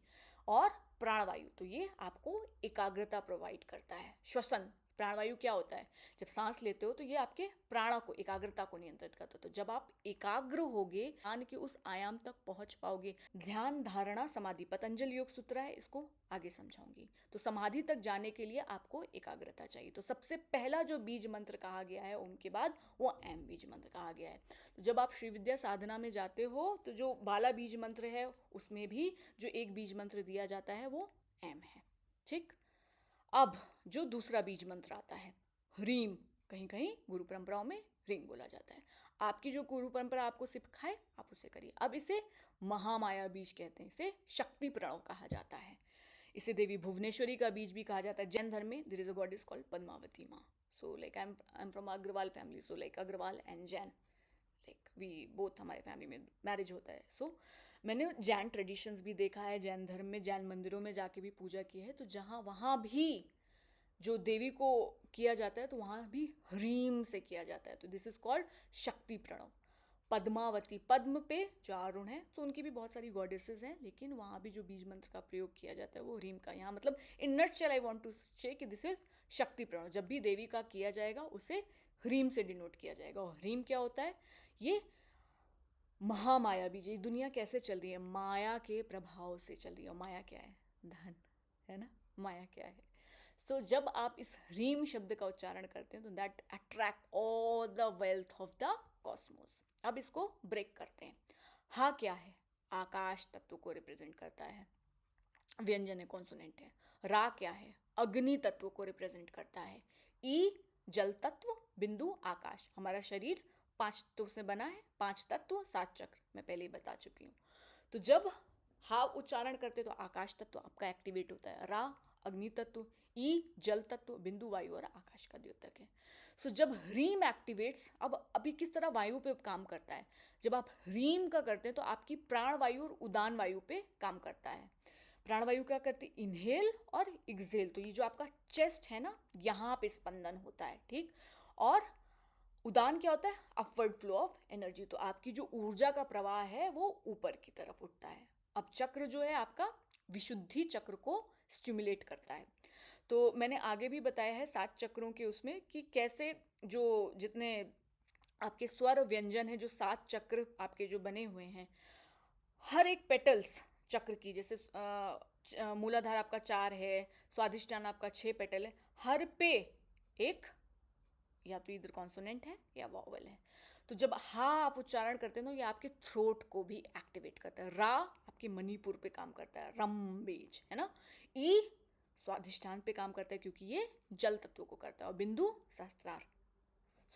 और प्राणवायु, तो ये आपको एकाग्रता प्रोवाइड करता है। श्वसन, प्राणवायु क्या होता है, जब सांस लेते हो तो ये आपके प्राणा को, एकाग्रता को नियंत्रित करता है। तो जब आप एकाग्र होगे, ध्यान के उस आयाम तक पहुंच पाओगे। ध्यान धारणा समाधि, पतंजलि योग सूत्र है, इसको आगे समझाऊंगी। तो समाधि तक जाने के लिए आपको एकाग्रता चाहिए। तो सबसे पहला जो बीज मंत्र कहा गया है ओम के बाद, वो एम बीज मंत्र कहा गया है। तो जब आप श्री विद्या साधना में जाते हो तो जो बाला बीज मंत्र है उसमें भी जो एक बीज मंत्र दिया जाता है वो एम है। ठीक, अब जो दूसरा बीज मंत्र आता है ह्रीम, कहीं कहीं गुरु परंपराओं में ह्रीम बोला जाता है। आपकी जो गुरु परंपरा आपको सिखाए आप उसे करिए। अब इसे महामाया बीज कहते हैं, इसे शक्ति प्रणव कहा जाता है, इसे देवी भुवनेश्वरी का बीज भी कहा जाता है। जैन धर्म में there is a god is called Padmavati माँ। So like I am from Agarwal family, so like Agarwal and Jain, like we both, हमारे फैमिली में मैरिज होता है। सो मैंने जैन ट्रेडिशंस भी देखा है, जैन धर्म में जैन मंदिरों में जाके भी पूजा की है, तो जहाँ वहाँ भी जो देवी को किया जाता है तो वहाँ भी ह्रीम से किया जाता है। तो दिस इज कॉल्ड शक्ति प्रणव। पद्मावती, पद्म पे जो आरुण है तो उनकी भी बहुत सारी गॉडेसेस हैं, लेकिन वहाँ भी जो बीज मंत्र का प्रयोग किया जाता है वो ह्रीम का। यहाँ मतलब in nutshell I want to say कि दिस इज शक्ति प्रणव। जब भी देवी का किया जाएगा उसे ह्रीम से डिनोट किया जाएगा। और ह्रीम क्या होता है, ये महामाया बीज। ये दुनिया कैसे चल रही है, माया के प्रभाव से चल रही है। और माया क्या है, धन है ना, माया क्या है। तो जब आप इस ह्रीम शब्द का उच्चारण करते हैं तो that attract all the wealth of the Cosmos. अब इसको ब्रेक करते हैं। हा क्या है, आकाश तत्व को रिप्रेजेंट करता है, व्यंजन है, कॉन्सोनेंट है। रा क्या है, अग्नि तत्व को रिप्रेजेंट करता है। ई जल तत्व, बिंदु आकाश, हमारा शरीर 5 तत्वों से बना है, 5 तत्व 7 चक्र, मैं पहले ही बता चुकी हूँ। तो जब हा उच्चारण करते तो आकाश तत्व आपका एक्टिवेट होता है, रा अग्नि तत्व, ई जल तत्व, बिंदु वायु और आकाश का द्योतक है। सो जब ह्रीम एक्टिवेट्स, अब अभी किस तरह वायु पे काम करता है, जब आप ह्रीम का करते हैं तो आपकी प्राण वायु और उदान वायु पे काम करता है। प्राणवायु क्या करती है, इनहेल और एक्सहेल, तो ये जो आपका चेस्ट है ना, यहाँ पे स्पंदन होता है, ठीक। और उदान क्या होता है, अपवर्ड फ्लो ऑफ एनर्जी, तो आपकी जो ऊर्जा का प्रवाह है वो ऊपर की तरफ उठता है। अब चक्र जो है आपका विशुद्धि चक्र को स्टिमुलेट करता है। तो मैंने आगे भी बताया है 7 चक्रों के उसमें कि कैसे जो जितने आपके स्वर व्यंजन है, जो 7 चक्र आपके जो बने हुए हैं, हर एक पेटल्स चक्र की, जैसे मूलाधार आपका 4 है, स्वादिष्टान आपका 6 पेटल है, हर पे एक या तो इधर कॉन्सोनेंट है या वॉवल है। तो जब हा आप उच्चारण करते हैं तो ये आपके थ्रोट को भी एक्टिवेट करता है। रा आपके मणिपुर पे काम करता है, रमबेज है ना। ई स्वादिष्ठान पे काम करता है क्योंकि ये जल तत्व को करता है, और बिंदु सहस्त्रार।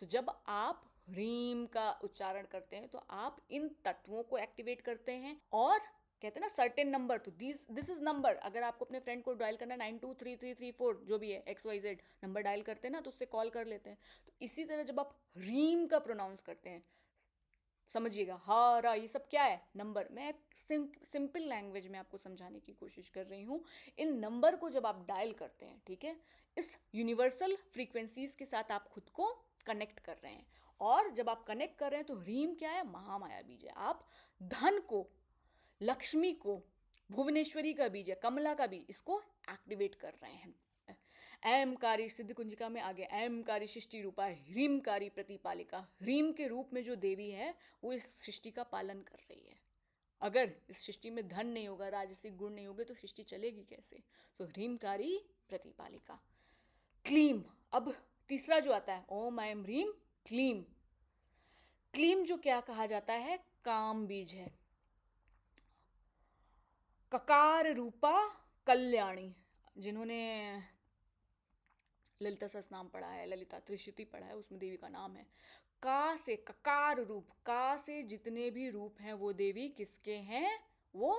तो जब आप ह्रीम का उच्चारण करते हैं तो आप इन तत्वों को एक्टिवेट करते हैं, और कहते हैं ना सर्टेन नंबर, तो दिस इज नंबर। अगर आपको अपने फ्रेंड को डायल करना है 923334 जो भी है XYZ नंबर डायल करते हैं ना, तो उससे कॉल कर लेते हैं। तो इसी तरह जब आप ह्रीम का प्रोनाउंस करते हैं, समझिएगा, हा रा ये सब क्या है, नंबर। मैं सिंपल लैंग्वेज में आपको समझाने की कोशिश कर रही हूँ। इन नंबर को जब आप डायल करते हैं, ठीक है, इस यूनिवर्सल फ्रीक्वेंसीज के साथ आप खुद को कनेक्ट कर रहे हैं। और जब आप कनेक्ट कर रहे हैं तो ह्रीम क्या है, महामाया बीज है। आप धन को, लक्ष्मी को, भुवनेश्वरी का बीज है, कमला का बीज, इसको एक्टिवेट कर रहे हैं। ऐमकारी सिद्ध कुंजिका में आगे ऐमकारी सृष्टि रूपा ह्रीमकारी प्रतिपालिका, ह्रीम के रूप में जो देवी है वो इस सृष्टि का पालन कर रही है। अगर इस सृष्टि में धन नहीं होगा, राजसिक गुण नहीं होगे, तो सृष्टि चलेगी कैसे। सो ह्रीमकारी प्रतिपालिका। क्लीम, अब तीसरा जो आता है, ओम ऐम ह्रीम क्लीम। क्लीम जो क्या कहा जाता है, काम बीज है। ककार रूपा कल्याणी, जिन्होंने ललिता सहस्रनाम पढ़ा है, ललिता त्रिशुति पढ़ा है, उसमें देवी का नाम है। का से ककार रूप, का से जितने भी रूप हैं वो देवी किसके हैं, वो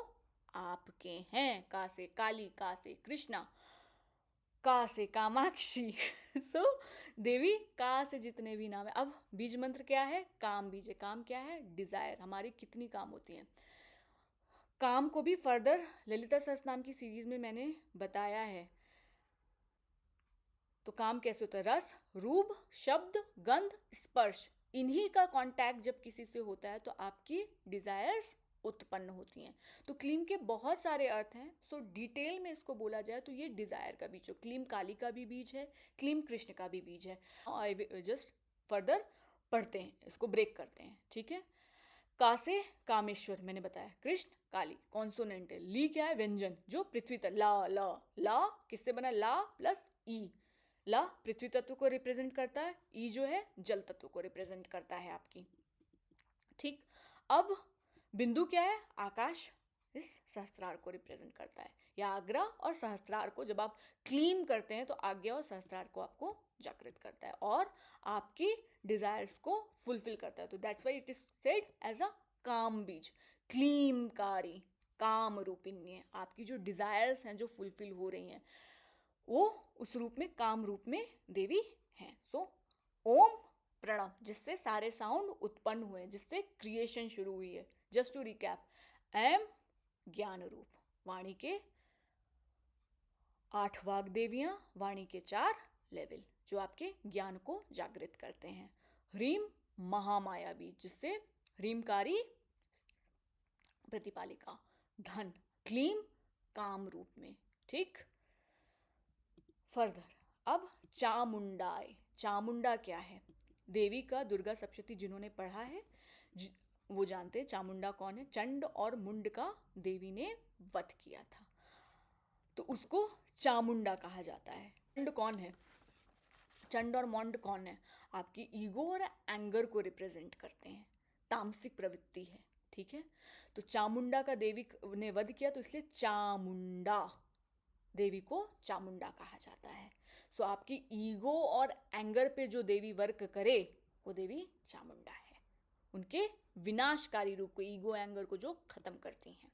आपके हैं। का से काली, का से कृष्णा, का से कामाक्षी सो देवी का से जितने भी नाम है। अब बीज मंत्र क्या है, काम बीज है। काम क्या है, डिजायर, हमारी कितनी काम होती हैं। काम को भी फर्दर ललिता सहस्रनाम की सीरीज में मैंने बताया है। तो काम कैसे होता है, रस, रूप, शब्द, गंध, स्पर्श, इन्हीं का कांटेक्ट जब किसी से होता है तो आपकी डिजायर्स उत्पन्न होती हैं। तो क्लीम के बहुत सारे अर्थ हैं। सो डिटेल में इसको बोला जाए तो ये डिजायर का बीज, क्लीम काली का भी बीज है, क्लीम कृष्ण का भी बीज है। आई जस्ट फर्दर पढ़ते हैं, इसको ब्रेक करते हैं, ठीक है। का से कामेश्वर मैंने बताया, कृष्ण काली कॉन्सोनेंट है। ली क्या है, व्यंजन, जो पृथ्वी तत्व, ला ला ला किससे बना, ला प्लस ई, ला पृथ्वी तत्व को रिप्रेजेंट करता है, ई जो है जल तत्व को रिप्रेजेंट करता है आपकी, ठीक। अब बिंदु क्या है, आकाश, इस सहस्त्रार को रिप्रेजेंट करता है। या आज्ञा और सहस्त्रार को जब आप क्लीम करते हैं तो आज्ञा और सहस्त्रार को आपको जागृत करता है और आपकी डिजायर्स को फुलफिल करता है। तो that's why it is said as a काम बीज, क्लीमकारी, काम रूपिणी है। आपकी जो डिजायर्स हैं जो फुलफिल हो रही हैं वो उस रूप में, काम रूप में देवी हैं। सो ओम प्रणव, जिससे सारे साउंड उत्पन्न हुए, जिससे क्रिएशन शुरू हुई है। जस्ट टू रिकैप, एम ज्ञान रूप, वाणी के 8 वाग देवियां, वाणी के 4 लेवल जो आपके ज्ञान को जागृत करते हैं। ह्रीम महामाया बीज, जिससे ह्रीमकारी प्रतिपालिका, धन, क्लीम काम रूप में, ठीक। फर्दर अब चामुंडाई, चामुंडा क्या है, देवी का दुर्गा सप्तशती जिन्होंने पढ़ा है वो जानते हैं चामुंडा कौन है। चंड और मुंड का देवी ने वध किया था तो उसको चामुंडा कहा जाता है। चंड कौन है, चंड और मुंड कौन है, आपकी ईगो और एंगर को रिप्रेजेंट करते हैं, तामसिक प्रवृत्ति है, ठीक है। तो चामुंडा का देवी ने वध किया तो इसलिए चामुंडा, देवी को चामुंडा कहा जाता है। सो आपकी ईगो और एंगर पे जो देवी वर्क करे वो देवी चामुंडा है। उनके विनाशकारी रूप को, ईगो एंगर को जो खत्म करती हैं।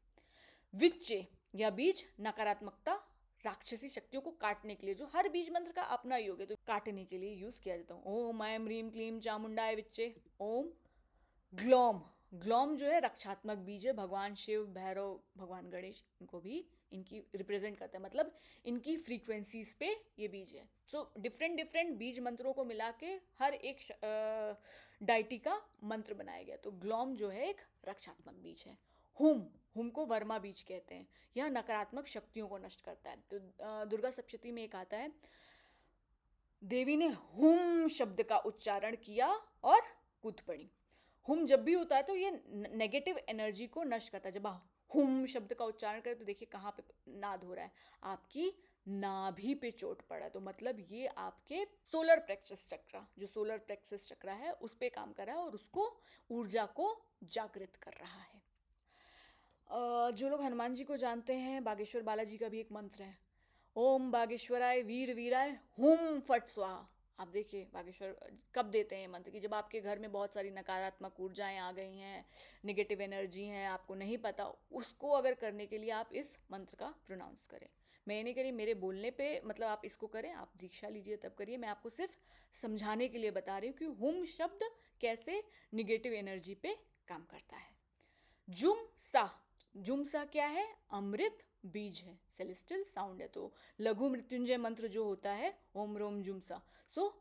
विच्चे या बीज नकारात्मकता राक्षसी शक्तियों को काटने के लिए, जो हर बीज मंत्र का अपना योग है तो काटने के लिए यूज किया जाता है। ओम ऐं ह्रीं क्लीं चामुंडाय विच्चे। ओम ग्लौम, ग्लौम जो है रक्षात्मक बीज है। भगवान शिव, भैरव, भगवान गणेश इनको भी इनकी रिप्रेजेंट करता है, मतलब इनकी फ्रीक्वेंसीज पे ये बीज है। सो डिफरेंट डिफरेंट बीज मंत्रों को मिला के हर एक डाइटी का मंत्र बनाया गया। तो ग्लौम जो है एक रक्षात्मक बीज है। हुम, हुम को वर्मा बीज कहते हैं। यह नकारात्मक शक्तियों को नष्ट करता है। तो दुर्गा सप्तशती में एक आता है, देवी ने हुम शब्द का उच्चारण किया और कूद पड़ी। हुम जब भी होता है तो ये नेगेटिव एनर्जी को नष्ट करता है। जब आप हुम शब्द का उच्चारण करें तो देखिए कहाँ पे नाद हो रहा है, आपकी नाभि पे चोट पड़ा है। तो मतलब ये आपके सोलर प्लेक्सस चक्र, जो सोलर प्लेक्सस चक्र है उस पे काम कर रहा है और उसको, ऊर्जा को जागृत कर रहा है। जो लोग हनुमान जी को जानते हैं, बागेश्वर बालाजी का भी एक मंत्र है, ओम बागेश्वराय वीर वीराय हुम फट स्वाहा। आप देखिए बागेश्वर कब देते हैं ये मंत्र, कि जब आपके घर में बहुत सारी नकारात्मक ऊर्जाएं आ गई हैं, नेगेटिव एनर्जी हैं, आपको नहीं पता, उसको अगर करने के लिए आप इस मंत्र का प्रोनाउंस करें। मैं नहीं करी, मेरे बोलने पे मतलब आप इसको करें, आप दीक्षा लीजिए तब करिए। मैं आपको सिर्फ समझाने के लिए बता रही हूँ कि हुम शब्द कैसे निगेटिव एनर्जी पे काम करता है। जुम सा, जुम सा क्या है, अमृत बीज है, सेलेस्टियल साउंड है। तो लघु मृत्युंजय मंत्र जो होता है ओम रोम जुम सा, सो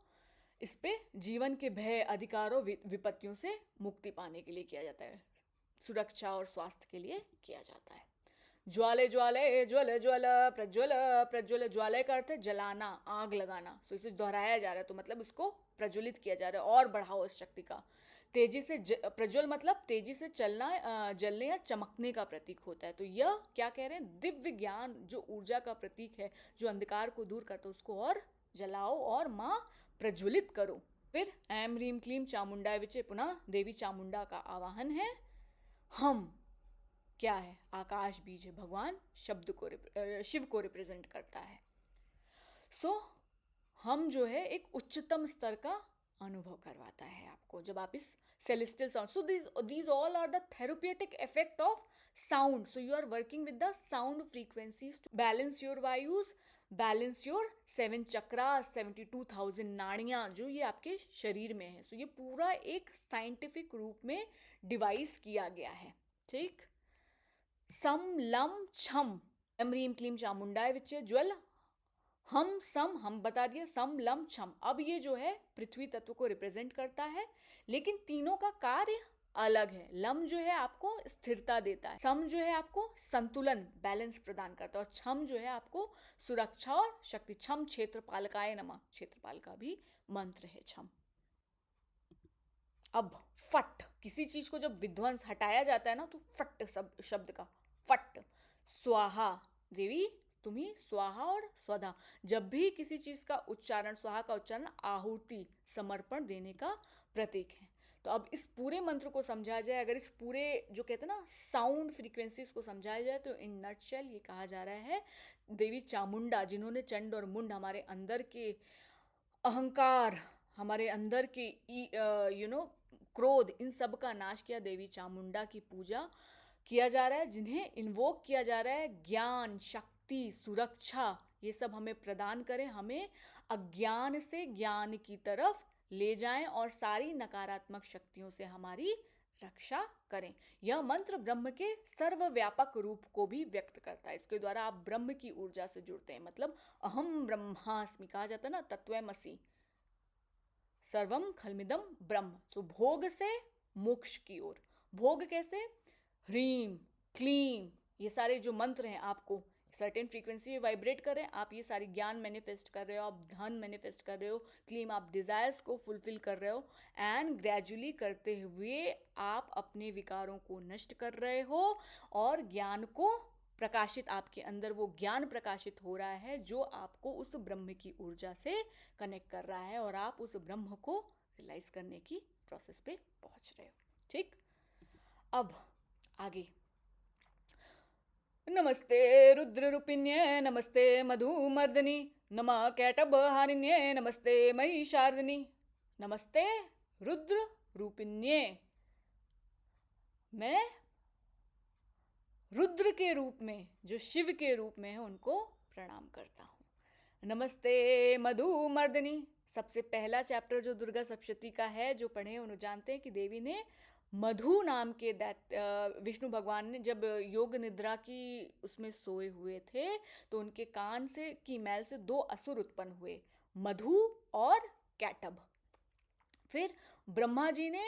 इस पे जीवन के भय, अधिकारों, विपत्तियों से मुक्ति पाने के लिए किया जाता है, सुरक्षा और स्वास्थ्य के लिए किया जाता है। ज्वाले ज्वाले ज्वल ज्वल प्रज्वल प्रज्वल, ज्वाले का अर्थ है जलाना, आग लगाना। सो इसे दोहराया जा रहा है, तो मतलब इसको प्रज्वलित किया जा रहा है और बढ़ाओ इस शक्ति का। तेजी से प्रज्वल मतलब तेजी से चलना, जलने या चमकने का प्रतीक होता है। तो यह क्या कह रहे हैं, दिव्य ज्ञान जो ऊर्जा का प्रतीक है, जो अंधकार को दूर करता है, उसको और जलाओ और माँ प्रज्वलित करो। फिर ऐं ह्रीं क्लीं चामुंडाय विचे, पुनः देवी चामुंडा का आवाहन है। हम क्या है, आकाश बीज है, भगवान शब्द को शिव को रिप्रेजेंट करता है। सो हम जो है एक उच्चतम स्तर का अनुभव करवाता है आपको जब आप इस celestial sound. So these all are the therapeutic effect of sound. So you are working with the sound frequencies to balance your vayus, balance your 7 chakras, 72,000 नाड़ियाँ जो ये आपके शरीर में है. So ये पूरा एक साइंटिफिक रूप में डिवाइस किया गया है. ठीक. सम लम छम एम रीम क्लीम चामुंडाय विच्चे ज्वल हम सम, हम बता दिया सम लम छम. अब ये जो है पृथ्वी तत्व को रिप्रेजेंट करता है, लेकिन तीनों का कार्य अलग है. लम जो है आपको स्थिरता देता है, सम जो है आपको संतुलन, बैलेंस प्रदान करता है, और छम जो है आपको सुरक्षा और शक्ति. छम क्षेत्रपालकाय नमः, क्षेत्रपाल का भी मंत्र है छम. अब फट, किसी चीज को जब विध्वंस हटाया जाता है ना, तो फट शब्द का फट. स्वाहा, देवी तुम्ही स्वाहा और स्वधा, जब भी किसी चीज का उच्चारण, स्वाहा का उच्चारण आहुति, समर्पण देने का प्रतीक है. तो अब इस पूरे मंत्र को समझा जाए, अगर इस पूरे जो कहते हैं ना साउंड फ्रीक्वेंसीज को समझाया जाए, तो इन नटशेल ये कहा जा रहा है देवी चामुंडा, जिन्होंने चंड और मुंड, हमारे अंदर के अहंकार, हमारे अंदर के क्रोध, इन सब का नाश किया. देवी चामुंडा की पूजा किया जा रहा है, जिन्हें इन्वोक किया जा रहा है. ज्ञान, शक्ति, सुरक्षा, ये सब हमें प्रदान करें, हमें अज्ञान से ज्ञान की तरफ ले जाएं और सारी नकारात्मक शक्तियों से हमारी रक्षा करें. यह मंत्र ब्रह्म के सर्वव्यापक रूप को भी व्यक्त करता है. इसके द्वारा आप ब्रह्म की ऊर्जा से जुड़ते हैं. मतलब अहम ब्रह्मास्मि कहा जाता है ना, तत्वमसि सर्वम खलमिदम ब्रह्म. तो भोग से मोक्ष की ओर. भोग कैसे, ह्रीम क्लीम, ये सारे जो मंत्र हैं आपको सर्टेन फ्रीक्वेंसी में वाइब्रेट कर रहे हैं. आप ये सारी ज्ञान मैनिफेस्ट कर रहे हो, आप धन मैनिफेस्ट कर रहे हो. क्लीम, आप डिजायर्स को फुलफिल कर रहे हो. एंड ग्रेजुअली करते हुए आप अपने विकारों को नष्ट कर रहे हो और ज्ञान को प्रकाशित, आपके अंदर वो ज्ञान प्रकाशित हो रहा है जो आपको उस ब्रह्म की ऊर्जा से कनेक्ट कर रहा है, और आप उस ब्रह्म को रियलाइज करने की प्रोसेस पे पहुंच रहे हो. ठीक. अब आगे. नमस्ते रुद्र रूपिण्ये, नमस्ते मधुमर्दनी, नमः कैटभ हारिण्ये, नमस्ते महिषार्दिनी. नमस्ते रुद्र रूपिण्ये, मैं रुद्र के रूप में, जो शिव के रूप में है, उनको प्रणाम करता हूँ। नमस्ते मधुमर्दिनी। सबसे पहला चैप्टर जो दुर्गा सप्तशती का है, जो पढ़े उन्हें जानते हैं कि देवी ने मधु नाम के विष्णु भगवान ने जब योग निद्रा की उसमें सोए हुए थे, तो उनके कान से की मैल से दो असुर उत्पन्न हुए, मधु और कैटब। फिर ब्रह्मा जी ने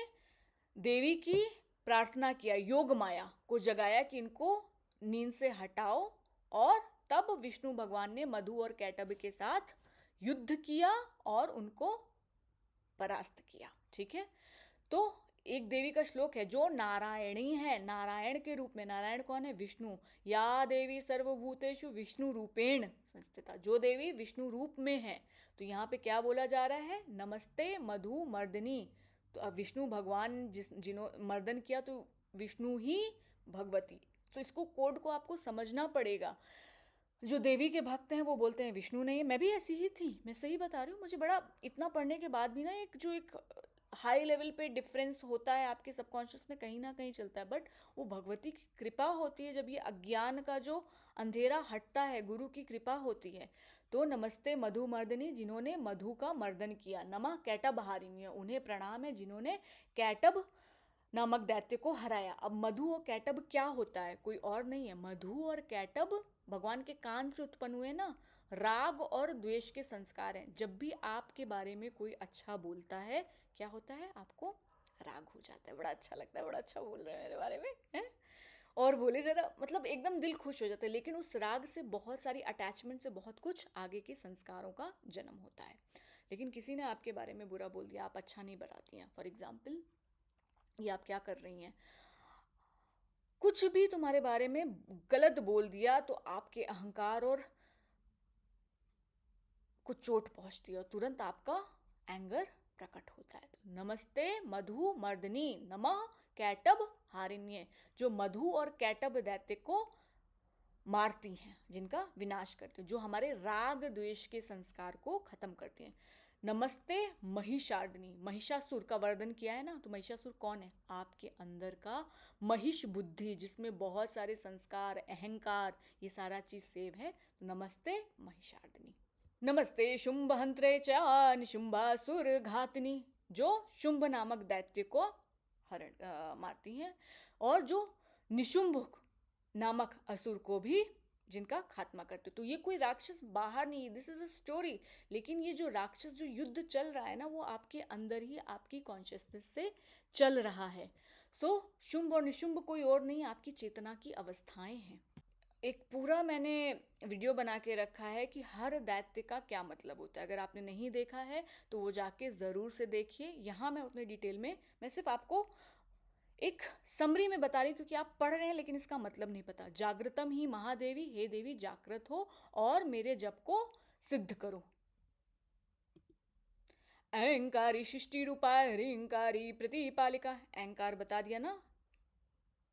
देवी की प्रार्थना किया, योग माया को जगाया कि इनको नींद से हटाओ, और तब विष्णु भगवान ने मधु और कैटब के साथ युद्ध किया और उनको परास्त किया। ठीक है, तो एक देवी का श्लोक है जो नारायणी है, नारायण के रूप में। नारायण कौन है? विष्णु। या देवी सर्वभूतेषु विष्णु रूपेण संस्थिता, जो देवी विष्णु रूप में है। तो यहाँ पे क्या बोला जा रहा है? नमस्ते मधु मर्दनी। तो अब विष्णु भगवान जिन्हों मर्दन किया, तो विष्णु ही भगवती। तो इसको कोड को आपको समझना पड़ेगा। जो देवी के भक्त हैं वो बोलते हैं विष्णु नहीं है। मैं भी ऐसी ही थी, मैं सही बता रही हूँ। मुझे बड़ा, इतना पढ़ने के बाद भी ना, एक हाई लेवल पे डिफरेंस होता है आपके सबकॉन्शियस में, कहीं ना कहीं चलता है। बट वो भगवती की कृपा होती है, जब ये अज्ञान का जो अंधेरा हटता है, गुरु की कृपा होती है। तो नमस्ते मधु मर्दनी, जिन्होंने मधु का मर्दन किया। नमः कैटब हारिणी, उन्हें प्रणाम है जिन्होंने कैटब नामक दैत्य को हराया। अब मधु और कैटब क्या होता है? कोई और नहीं है। मधु और कैटब भगवान के कान से उत्पन्न हुए ना, राग और द्वेष के संस्कार हैं। जब भी आपके बारे में कोई अच्छा बोलता है, क्या होता है? आपको राग हो जाता है। बड़ा अच्छा लगता है, बड़ा अच्छा बोल रहे हैं मेरे बारे में, है? और बोले जरा, मतलब एकदम दिल खुश हो जाता है। लेकिन उस राग से बहुत सारी अटैचमेंट से बहुत कुछ आगे के संस्कारों का जन्म होता है। लेकिन किसी ने आपके बारे में बुरा बोल दिया, आप अच्छा नहीं बनाती हैं, फॉर एग्जाम्पल, ये आप क्या कर रही हैं, कुछ भी तुम्हारे बारे में गलत बोल दिया, तो आपके अहंकार और को चोट पहुंचती है और तुरंत आपका एंगर प्रकट होता है। तो नमस्ते मधु मर्दनी, नमः कैटब हारिण्य, जो मधु और कैटब दैत्य को मारती हैं, जिनका विनाश करती हैं, जो हमारे राग द्वेष के संस्कार को खत्म करती हैं। नमस्ते महिषार्दिनी, महिषासुर का वर्णन किया है ना, तो महिषासुर कौन है? आपके अंदर का महिष बुद्धि, जिसमें बहुत सारे संस्कार, अहंकार, ये सारा चीज सेव है। तो नमस्ते महिषार्दिनी। नमस्ते शुंभ हंत्रे च निशुंभासुर घातनी, जो शुंभ नामक दैत्य को मारती हैं, और जो निशुंभ नामक असुर को भी, जिनका खात्मा करते। तो ये कोई राक्षस बाहर नहीं है, दिस इज अ स्टोरी। लेकिन ये जो राक्षस, जो युद्ध चल रहा है ना, वो आपके अंदर ही, आपकी कॉन्शियसनेस से चल रहा है। सो शुंभ और निशुंभ कोई और नहीं, आपकी चेतना की अवस्थाएं हैं। एक पूरा मैंने वीडियो बना के रखा है कि हर दैत्य का क्या मतलब होता है। अगर आपने नहीं देखा है तो वो जाके ज़रूर से देखिए। यहाँ मैं उतने डिटेल में, मैं सिर्फ आपको एक समरी में बता रही हूँ, क्योंकि आप पढ़ रहे हैं लेकिन इसका मतलब नहीं पता। जागृतम ही महादेवी, हे देवी जागृत हो और मेरे जप को सिद्ध करो। अहंकारी सृष्टि रूपा ह्रींकारी प्रतिपालिका, अहंकार बता दिया ना,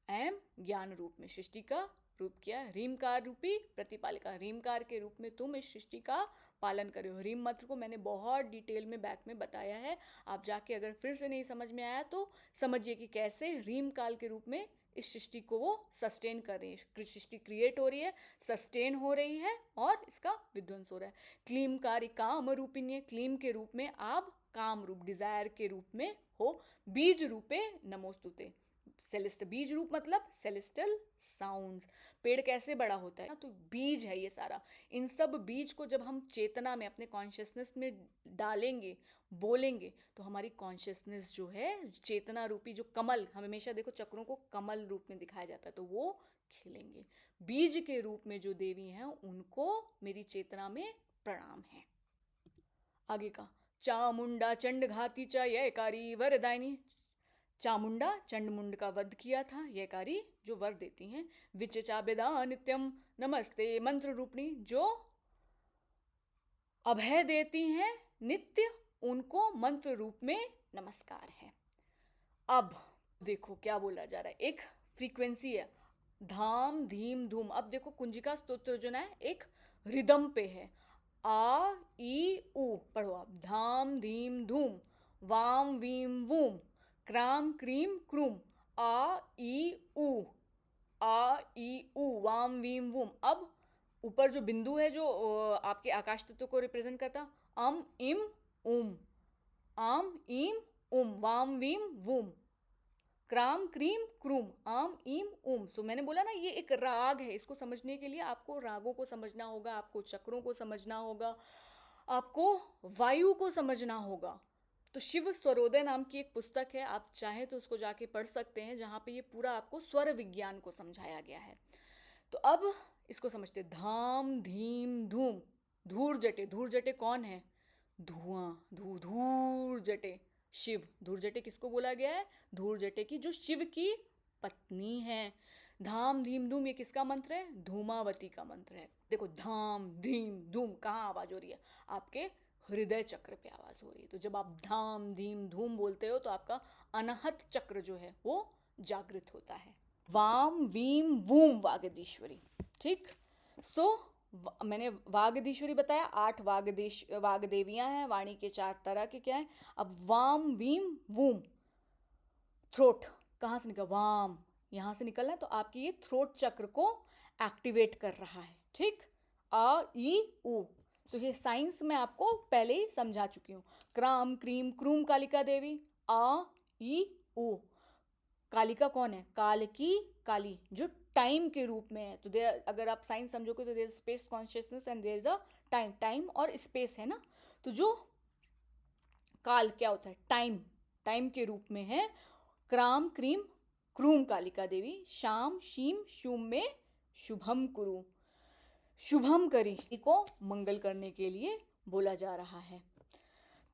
एम ज्ञान रूप में सृष्टि का रूप किया। ह्रीमकार रूपी प्रतिपालिका, ह्रीमकार के रूप में तुम इस सृष्टि का पालन करो। ह्रीम मंत्र को मैंने बहुत डिटेल में बैक में बताया है, आप जाके अगर फिर से नहीं समझ में आया तो समझिए कि कैसे ह्रीम काल के रूप में इस सृष्टि को वो सस्टेन कर रही है। सृष्टि क्रिएट हो रही है, सस्टेन हो रही है, और इसका विध्वंस हो रहा है। क्लीमकारी काम रूपिण्य, क्लीम के रूप में आप काम रूप, डिजायर के रूप में हो। बीज रूपे नमोस्तुते, सेलेस्ट बीज रूप मतलब सेलेस्टल साउंड्स। पेड़ कैसे बड़ा होता है ना, तो बीज है ये सारा। इन सब बीज को जब हम चेतना में, अपने कॉन्शियसनेस में डालेंगे, बोलेंगे, तो हमारी कॉन्शियसनेस जो है, चेतना रूपी जो कमल, हम हमेशा देखो चक्रों को कमल रूप में दिखाया जाता है, तो वो खिलेंगे। बीज के रूप में जो देवी हैं, उनको मेरी चेतना में प्रणाम है। आगे का, चामुंडा चंड घाती च यकारी वरदायिनी, चामुंडा चंडमुंड का वध किया था, यहकारी जो वर देती हैं। विचचा बेदा नित्यम, नमस्ते मंत्र रूपणी, जो अभय देती हैं नित्य, उनको मंत्र रूप में नमस्कार है। अब देखो क्या बोला जा रहा है, एक फ्रीक्वेंसी है, धाम धीम धूम। अब देखो कुंजिका स्तोत्र जो ना है, एक रिदम पे है। आ ई उ, पढ़ो आप, धाम धीम धूम, वाम वीम वूम, क्राम क्रीम क्रूम, आ ई ई उ वाम वीम वुम। अब ऊपर जो बिंदु है जो आपके आकाश तत्व को रिप्रेजेंट करता, अम इम उम, आम इम उम, वाम वीम वुम, क्राम क्रीम क्रूम, आम इम उम। सो मैंने बोला ना ये एक राग है, इसको समझने के लिए आपको रागों को समझना होगा, आपको चक्रों को समझना होगा, आपको वायु को समझना होगा। तो शिव स्वरोदय नाम की एक पुस्तक है, आप चाहें तो उसको जाके पढ़ सकते हैं, जहाँ पे ये पूरा आपको स्वर विज्ञान को समझाया गया है। तो अब इसको समझते, धाम धीम धूम, धूर जटे। धूर जटे कौन है? धुआं, धूर जटे शिव। धूर जटे किसको बोला गया है? धूर जटे की जो शिव की पत्नी है। धाम धीम धूम ये किसका मंत्र है? धूमावती का मंत्र है। देखो धाम धीम धूम कहाँ आवाज हो रही है? आपके हृदय चक्र पे आवाज हो रही है। तो जब आप धाम धीम धूम बोलते हो तो आपका अनाहत चक्र जो है वो जागृत होता है। वाम वीम वूम वागदीश्वरी। ठीक, सो मैंने वागदीश्वरी बताया, 8 वागदेवियां हैं, वाणी के 4 तरह के क्या है। अब वाम वीम वूम, थ्रोट कहाँ से निकल, वाम यहाँ से निकलना है, तो आपकी ये थ्रोट चक्र को एक्टिवेट कर रहा है। ठीक, आ ई उ। तो ये साइंस में आपको पहले ही समझा चुकी हूँ। क्राम क्रीम क्रूम कालिका देवी, आ ई उ। कालिका कौन है? काल की काली, जो टाइम के रूप में है। तो देयर, अगर आप साइंस समझोगे तो there is space consciousness and there is a time. Time और स्पेस है ना, तो जो काल क्या होता है? टाइम, टाइम के रूप में है। क्राम क्रीम क्रूम कालिका देवी, शाम शीम शुम में शुभम कुरु, शुभम करी को मंगल करने के लिए बोला जा रहा है।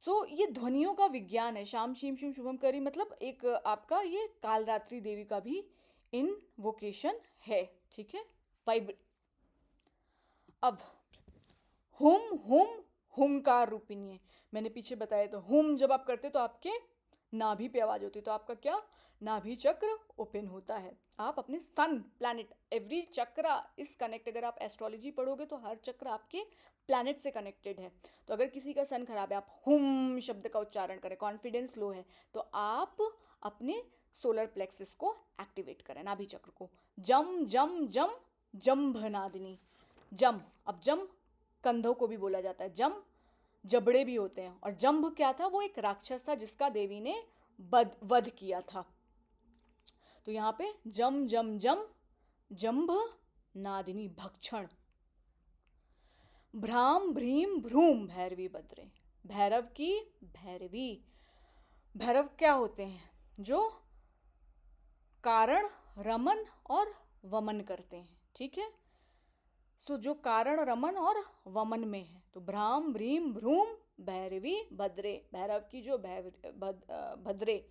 तो ये ध्वनियों का विज्ञान है। शाम शीम शुम शुभम करी मतलब एक आपका ये कालरात्रि देवी का भी इनवोकेशन है। ठीक है, वाइब। अब हुम हुम हुंकार रूपिणी है। मैंने पीछे बताया, तो हुम जब आप करते तो आपके नाभि पे आवाज होती है, तो आपका क्या? नाभि चक्र ओपन होता है। आप अपने सन प्लैनेट, एवरी चक्र इज कनेक्ट। अगर आप एस्ट्रोलॉजी पढ़ोगे तो हर चक्र आपके प्लैनेट से कनेक्टेड है। तो अगर किसी का सन खराब है, आप हुम शब्द का उच्चारण करें, कॉन्फिडेंस लो है, तो आप अपने सोलर प्लेक्सिस को एक्टिवेट करें, नाभि चक्र को। जम जम जम जम्भनादिनी, जम। अब जम कंधों को भी बोला जाता है, जम जबड़े भी होते हैं। और जंभ क्या था? वो एक राक्षस था जिसका देवी ने वध किया था। तो यहाँ पे जम जम जम जंभ नादिनी भक्षण। भ्राम भ्रीम भ्रूम भैरवी भद्रे, भैरव की भैरवी। भैरव क्या होते हैं? जो कारण रमन और वमन करते हैं। ठीक है, सो जो कारण रमन और वमन में है। तो भ्राम भ्रीम भ्रूम भैरवी भद्रे, भैरव की जो भद्रे,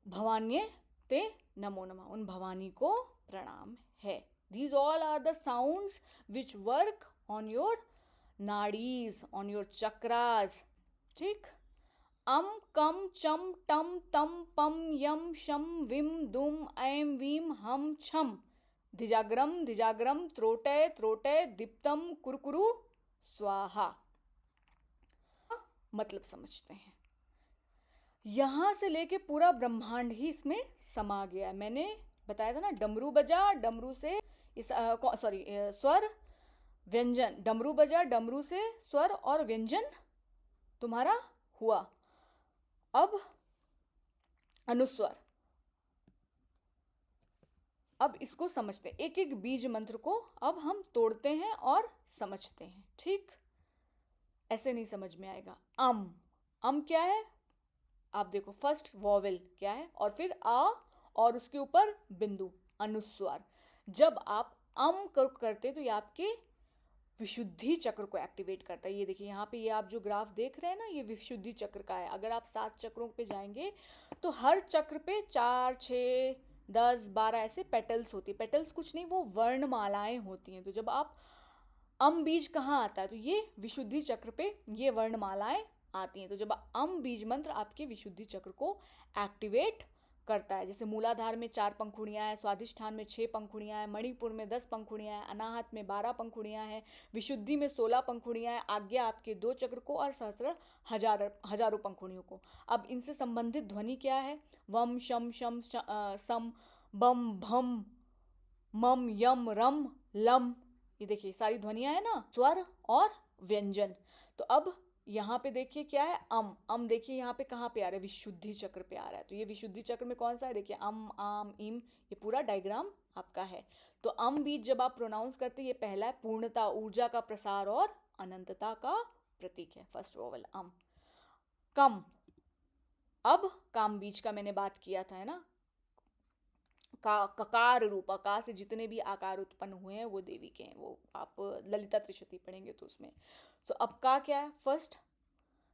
भवान्ये ते नमो नमः, उन भवानी को प्रणाम है। These all are the sounds which work on your nadis, on your chakras. ठीक, अम कम चम टम तम पम यम शम विम दुम ऐम वीम हम छम, धिजाग्रम धिजाग्रम त्रोटय त्रोटय दीप्तम कुरकुरु स्वाहा। मतलब समझते हैं, यहां से लेके पूरा ब्रह्मांड ही इसमें समा गया है। मैंने बताया था ना, डमरू बजा, डमरू से स्वर व्यंजन, डमरू बजा, डमरू से स्वर और व्यंजन तुम्हारा हुआ। अब अनुस्वर, अब इसको समझते हैं, एक एक बीज मंत्र को अब हम तोड़ते हैं और समझते हैं। ठीक, ऐसे नहीं समझ में आएगा। अम क्या है? आप देखो, फर्स्ट वॉवेल क्या है, और फिर आ, और उसके ऊपर बिंदु, अनुस्वार। जब आप करते तो ये आपके विशुद्धि चक्र को एक्टिवेट करता है। ये देखिए यहाँ पे, ये आप जो ग्राफ देख रहे हैं ना, ये विशुद्धि चक्र का है। अगर आप 7 चक्रों पे जाएंगे तो हर चक्र पे 4, 6, 10, 12 ऐसे पेटल्स होती है। पेटल्स कुछ नहीं, वो वर्णमालाएं होती हैं। तो जब आप बीज कहाँ आता है? तो ये विशुद्धि चक्र पे ये वर्णमालाएं आती हैं। तो जब बीज मंत्र आपके विशुद्धि चक्र को एक्टिवेट करता है, जैसे मूलाधार में 4 पंखुड़ियाँ हैं, स्वादिष्ठान में 6 पंखुड़ियाँ हैं, मणिपुर में 10 पंखुड़ियाँ हैं, अनाहत में 12 पंखुड़ियाँ हैं, विशुद्धि में 16 पंखुड़ियाँ हैं, आज्ञा आपके 2 चक्र को, और सहस्त्र हजारों पंखुड़ियों को। अब इनसे संबंधित ध्वनि क्या है? वम शम शम सम बम भम मम यम रम लम, ये देखिए सारी ध्वनियां है ना, स्वर और व्यंजन। तो अब यहाँ पे देखिए क्या है, अम देखिए यहाँ पे कहाँ पे आ रहा है, विशुद्धि चक्र पे आ रहा है। तो ये विशुद्धि चक्र में कौन सा है, देखिए आम इम, ये पूरा डायग्राम आपका है। तो अम बीज जब आप प्रोनाउंस करते हैं, ये पहला है पूर्णता, ऊर्जा का प्रसार और अनंतता का प्रतीक है, फर्स्ट वोवल अम। कम, अब काम बीज का मैंने बात किया था, है ना, का ककार रूप, अकार से जितने भी आकार उत्पन्न हुए हैं वो देवी के हैं, वो आप ललिता त्रिशती पढ़ेंगे तो उसमें। तो अब का क्या है, फर्स्ट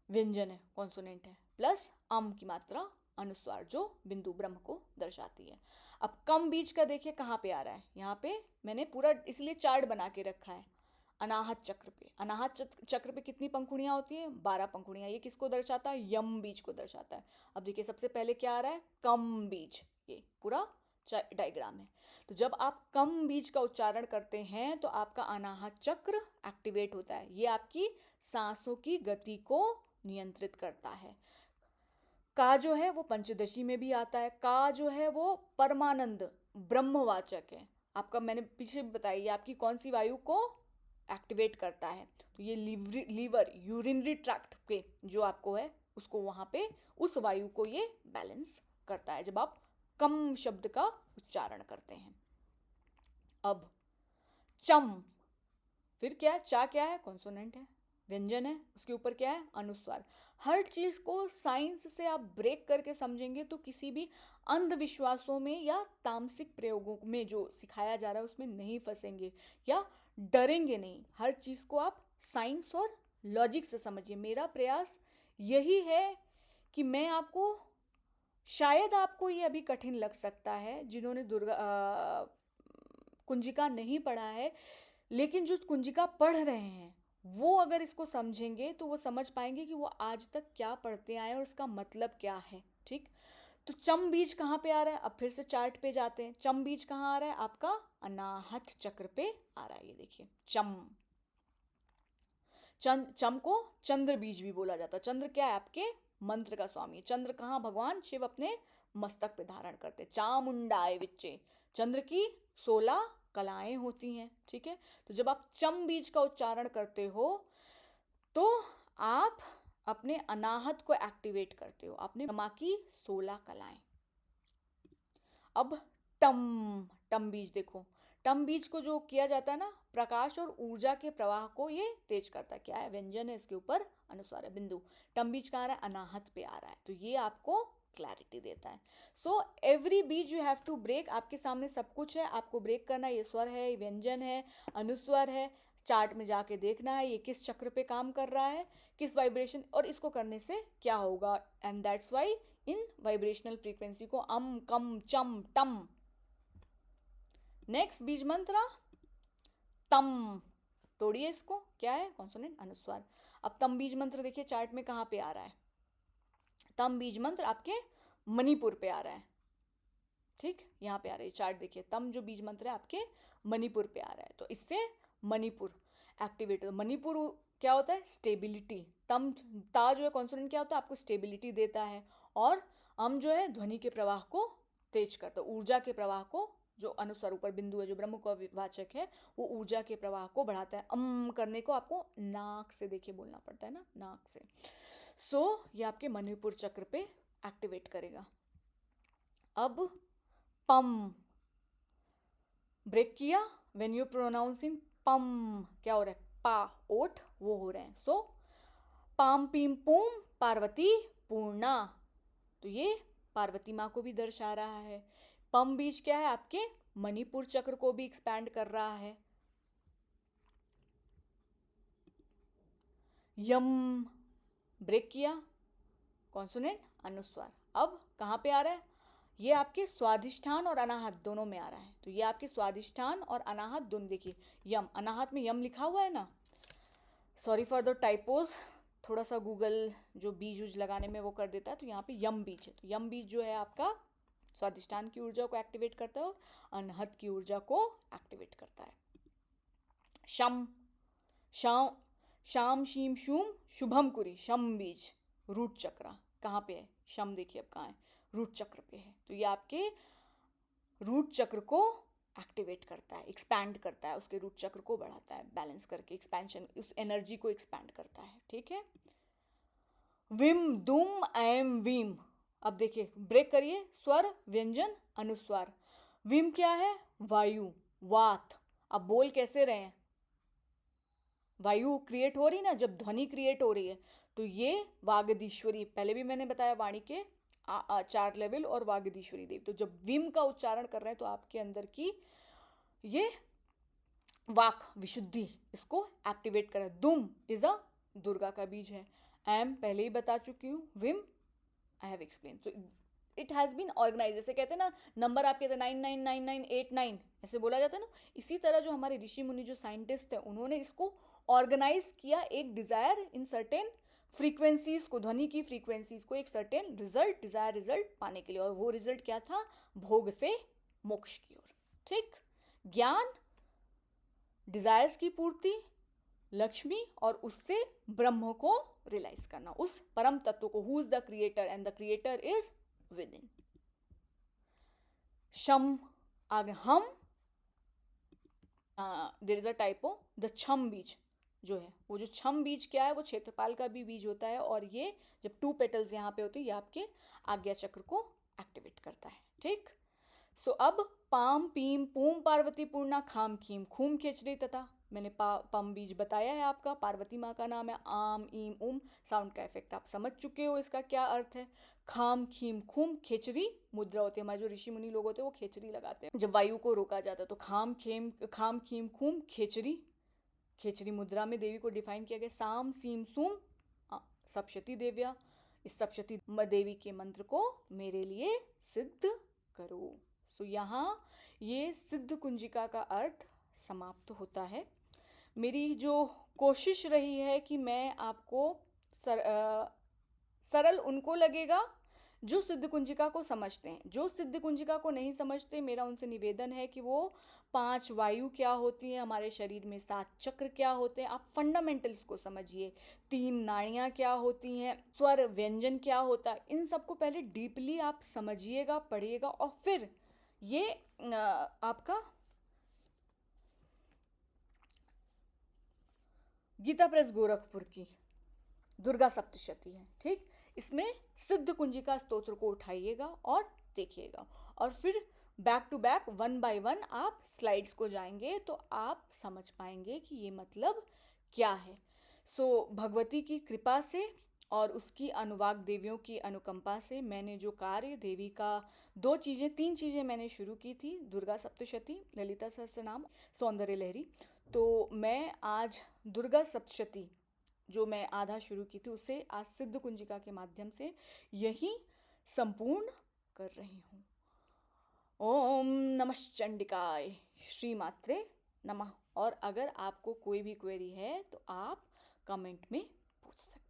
व्यंजन है, कॉन्सोनेंट है, प्लस अम की मात्रा अनुस्वार जो बिंदु ब्रह्म को दर्शाती है। अब कम बीज का देखिए कहाँ पे आ रहा है, यहाँ पे मैंने पूरा इसलिए चार्ट बना के रखा है। अनाहत चक्र पे, अनाहत चक्र पे कितनी पंखुड़ियां होती हैं, 12 पंखुड़ियां। ये किसको दर्शाता है, यम बीज को दर्शाता है। अब देखिए सबसे पहले क्या आ रहा है, कम बीज, ये पूरा डायग्राम है। तो जब आप कम बीज का उच्चारण करते हैं तो आपका अनाहत चक्र एक्टिवेट होता है, ये आपकी सांसों की गति को नियंत्रित करता है। का जो है वो पंचदशी में भी आता है, का जो है वो परमानंद ब्रह्मवाचक है। आपका मैंने पीछे बताई, ये आपकी कौन सी वायु को एक्टिवेट करता है, तो ये लीवर यूरिनरी ट्रैक्ट पे जो आपको है उसको वहाँ पे उस वायु को ये बैलेंस करता है जब आप कम शब्द का उच्चारण करते हैं। अब चम, फिर क्या है, चा क्या है, कॉन्सोनेंट है, व्यंजन है, उसके ऊपर क्या है, अनुस्वार। हर चीज को साइंस से आप ब्रेक करके समझेंगे तो किसी भी अंधविश्वासों में या तामसिक प्रयोगों में जो सिखाया जा रहा है उसमें नहीं फंसेंगे या डरेंगे नहीं। हर चीज को आप साइंस और लॉजिक से समझिए। मेरा प्रयास यही है कि मैं आपको, शायद आपको ये अभी कठिन लग सकता है जिन्होंने कुंजिका नहीं पढ़ा है, लेकिन जो कुंजिका पढ़ रहे हैं वो अगर इसको समझेंगे तो वो समझ पाएंगे कि वो आज तक क्या पढ़ते आए और उसका मतलब क्या है। ठीक, तो चम बीज कहाँ पे आ रहा है, अब फिर से चार्ट पे जाते हैं। चम बीज कहाँ आ रहा है, आपका अनाहत चक्र पे आ रहा है, ये देखिए चम। चम को चंद्र बीज भी बोला जाता है। चंद्र क्या है, आपके मंत्र का स्वामी। चंद्र कहाँ, भगवान शिव अपने मस्तक पे धारण करते, चामुंडाए विच्चे, चंद्र की 16 कलाएं होती हैं। ठीक है, तो जब आप चम बीज का उच्चारण करते हो तो आप अपने अनाहत को एक्टिवेट करते हो, अपने रमा की 16 कलाएं। अब टम, टम बीज देखो, टम बीज को जो किया जाता है ना, प्रकाश और ऊर्जा के प्रवाह को ये तेज करता है। क्या है, व्यंजन है, इसके ऊपर अनुस्वार है, बिंदु। टम बीज कहाँ आ रहा है, अनाहत पे आ रहा है, तो ये आपको क्लैरिटी देता है। सो एवरी बीज यू हैव टू ब्रेक, आपके सामने सब कुछ है, आपको ब्रेक करना है। ये स्वर है, व्यंजन है, अनुस्वर है, चार्ट में जाके देखना है ये किस चक्र पे काम कर रहा है, किस वाइब्रेशन, और इसको करने से क्या होगा। And that's why in vibrational frequency को अम कम चम टम। नेक्स्ट बीज मंत्र तम, तोड़िए इसको, क्या है, कॉन्सोनेंट अनुस्वार। अब तम बीज मंत्र देखिए चार्ट में कहाँ पे आ रहा है, तम बीज मंत्र आपके मणिपुर पे आ रहा है। ठीक, यहाँ पे आ रहा है चार्ट देखिए, तम जो बीज मंत्र है आपके मणिपुर पे आ रहा है, तो इससे मणिपुर एक्टिवेट हो। मणिपुर क्या होता है, स्टेबिलिटी। तम, ता जो है कॉन्सोनेंट क्या होता है, आपको स्टेबिलिटी देता है, और अम जो है ध्वनि के प्रवाह को तेज करता है, ऊर्जा के प्रवाह को, जो अनुस्वार ऊपर बिंदु है जो ब्रह्म का वाचक है वो ऊर्जा के प्रवाह को बढ़ाता है। अम करने को आपको नाक से देखिए बोलना पड़ता है ना, नाक से। सो ये आपके मणिपुर चक्र पे एक्टिवेट करेगा। अब पम, ब्रेक किया, व्हेन यू प्रोनाउंसिंग पम, क्या हो रहा है, पा ओठ वो हो रहे हैं। सो पाम पीम पूम पार्वती पूर्णा, तो ये पार्वती माँ को भी दर्शा रहा है। पम बीज क्या है, आपके मणिपुर चक्र को भी एक्सपैंड कर रहा है। यम, ब्रेक किया, कॉन्सोनेंट अनुस्वार। अब कहाँ पे आ रहा है, ये आपके स्वादिष्ठान और अनाहत दोनों में आ रहा है, तो ये आपके स्वादिष्ठान और अनाहत दोनों देखिए। यम, अनाहत में यम लिखा हुआ है ना, सॉरी फॉर द टाइपोज, थोड़ा सा गूगल जो बीज उज लगाने में वो कर देता है, तो यहाँ पे यम बीज है। तो यम बीज जो है आपका स्वादिष्ठान की ऊर्जा को एक्टिवेट करता है और अनहत की ऊर्जा को एक्टिवेट करता है। शम, शाम, शाम शीम शूम शुभम कुरी, शम बीज रूट चक्र कहाँ पे है, शम देखिए अब कहाँ है, रूट चक्र पे है। तो ये आपके रूट चक्र को एक्टिवेट करता है, एक्सपैंड करता है, उसके रूट चक्र को बढ़ाता है, बैलेंस करके एक्सपेंशन, उस एनर्जी को एक्सपैंड करता है। ठीक है। विम दुम एम वीम। अब देखिए, ब्रेक करिए, स्वर व्यंजन अनुस्वार। विम क्या है? वायु, वात। अब बोल कैसे रहे हैं? वायु क्रिएट हो रही ना, जब ध्वनि क्रिएट हो रही है तो ये वागदीश्वरी, पहले भी मैंने बताया वाणी के 4 लेवल और वागदीश्वरी देवी। तो जब विम का उच्चारण कर रहे हैं तो आपके अंदर की ये वाक विशुद्धि इसको एक्टिवेट कर रहा है। दुम इज अ दुर्गा का बीज है। एम पहले ही बता चुकी हूँ। Vim I have explain. तो इट हैज़ बीन ऑर्गेनाइज, जैसे कहते हैं ना नंबर आपके 999989, ऐसे बोला जाता है ना, इसी तरह जो हमारे ऋषि मुनि जो साइंटिस्ट हैं उन्होंने इसको ऑर्गेनाइज किया, एक डिजायर इन सर्टेन फ्रीक्वेंसीज को, ध्वनि की फ्रीक्वेंसीज को एक सर्टेन रिजल्ट, डिजायर रिजल्ट पाने के लिए। और वो रिजल्ट क्या था? भोग से मोक्ष की ओर। ठीक। ज्ञान, डिजायर्स की पूर्ति, लक्ष्मी, और उससे ब्रह्म को रियलाइज करना, उस परम तत्व को, who is the creator, and the creator is within. शम आगे हम, there is a typo, the छम बीज जो है, वो जो छम बीज क्या है, वो क्षेत्रपाल का भी बीज होता है, और ये जब 2 पेटल्स यहाँ पे होती है, ये आपके आज्ञा चक्र को एक्टिवेट करता है। ठीक। सो अब पाम पीम पूम पार्वती पूर्णा खाम खीम खूम खेचरी, तथा मैंने पम बीज बताया है आपका, पार्वती माँ का नाम है। आम ईम उम साउंड का इफेक्ट आप समझ चुके हो, इसका क्या अर्थ है। खाम खीम खूम खेचरी मुद्रा होती है, हमारे जो ऋषि मुनि लोग होते हैं वो खेचरी लगाते हैं जब वायु को रोका जाता है। तो खाम खीम खूम खेचरी, खेचरी मुद्रा में देवी को डिफाइन किया गया। साम सीम सूम सप्शती देव्या, इस सप्शती देवी के मंत्र को मेरे लिए सिद्ध करो। सो यहाँ ये सिद्ध कुंजिका का अर्थ समाप्त होता है। मेरी जो कोशिश रही है कि मैं आपको सरल उनको लगेगा जो सिद्ध कुंजिका को समझते हैं। जो सिद्ध कुंजिका को नहीं समझते, मेरा उनसे निवेदन है कि वो 5 वायु क्या होती हैं, हमारे शरीर में 7 चक्र क्या होते हैं, आप फंडामेंटल्स को समझिए। 3 नाड़ियाँ क्या होती हैं, स्वर व्यंजन क्या होता है, इन सबको पहले डीपली आप समझिएगा, पढ़िएगा, और फिर ये आपका गीता प्रेस गोरखपुर की दुर्गा सप्तशती है। ठीक। इसमें सिद्ध कुंजिका स्तोत्र को उठाइएगा और देखिएगा, और फिर बैक टू बैक 1 बाय 1 आप स्लाइड्स को जाएंगे तो आप समझ पाएंगे कि ये मतलब क्या है। सो भगवती की कृपा से और उसकी अनुवाग देवियों की अनुकंपा से मैंने जो कार्य देवी का 3 चीज़ें मैंने शुरू की थी, दुर्गा सप्तशती, ललिता सहस्त्रनाम, सौंदर्य लहरी। तो मैं आज दुर्गा सप्तशती जो मैं आधा शुरू की थी, उसे आज सिद्ध कुंजिका के माध्यम से यही संपूर्ण कर रही हूँ। ओम नमः चंडिकाय, श्री मात्रे नमः। और अगर आपको कोई भी क्वेरी है तो आप कमेंट में पूछ सकते हैं।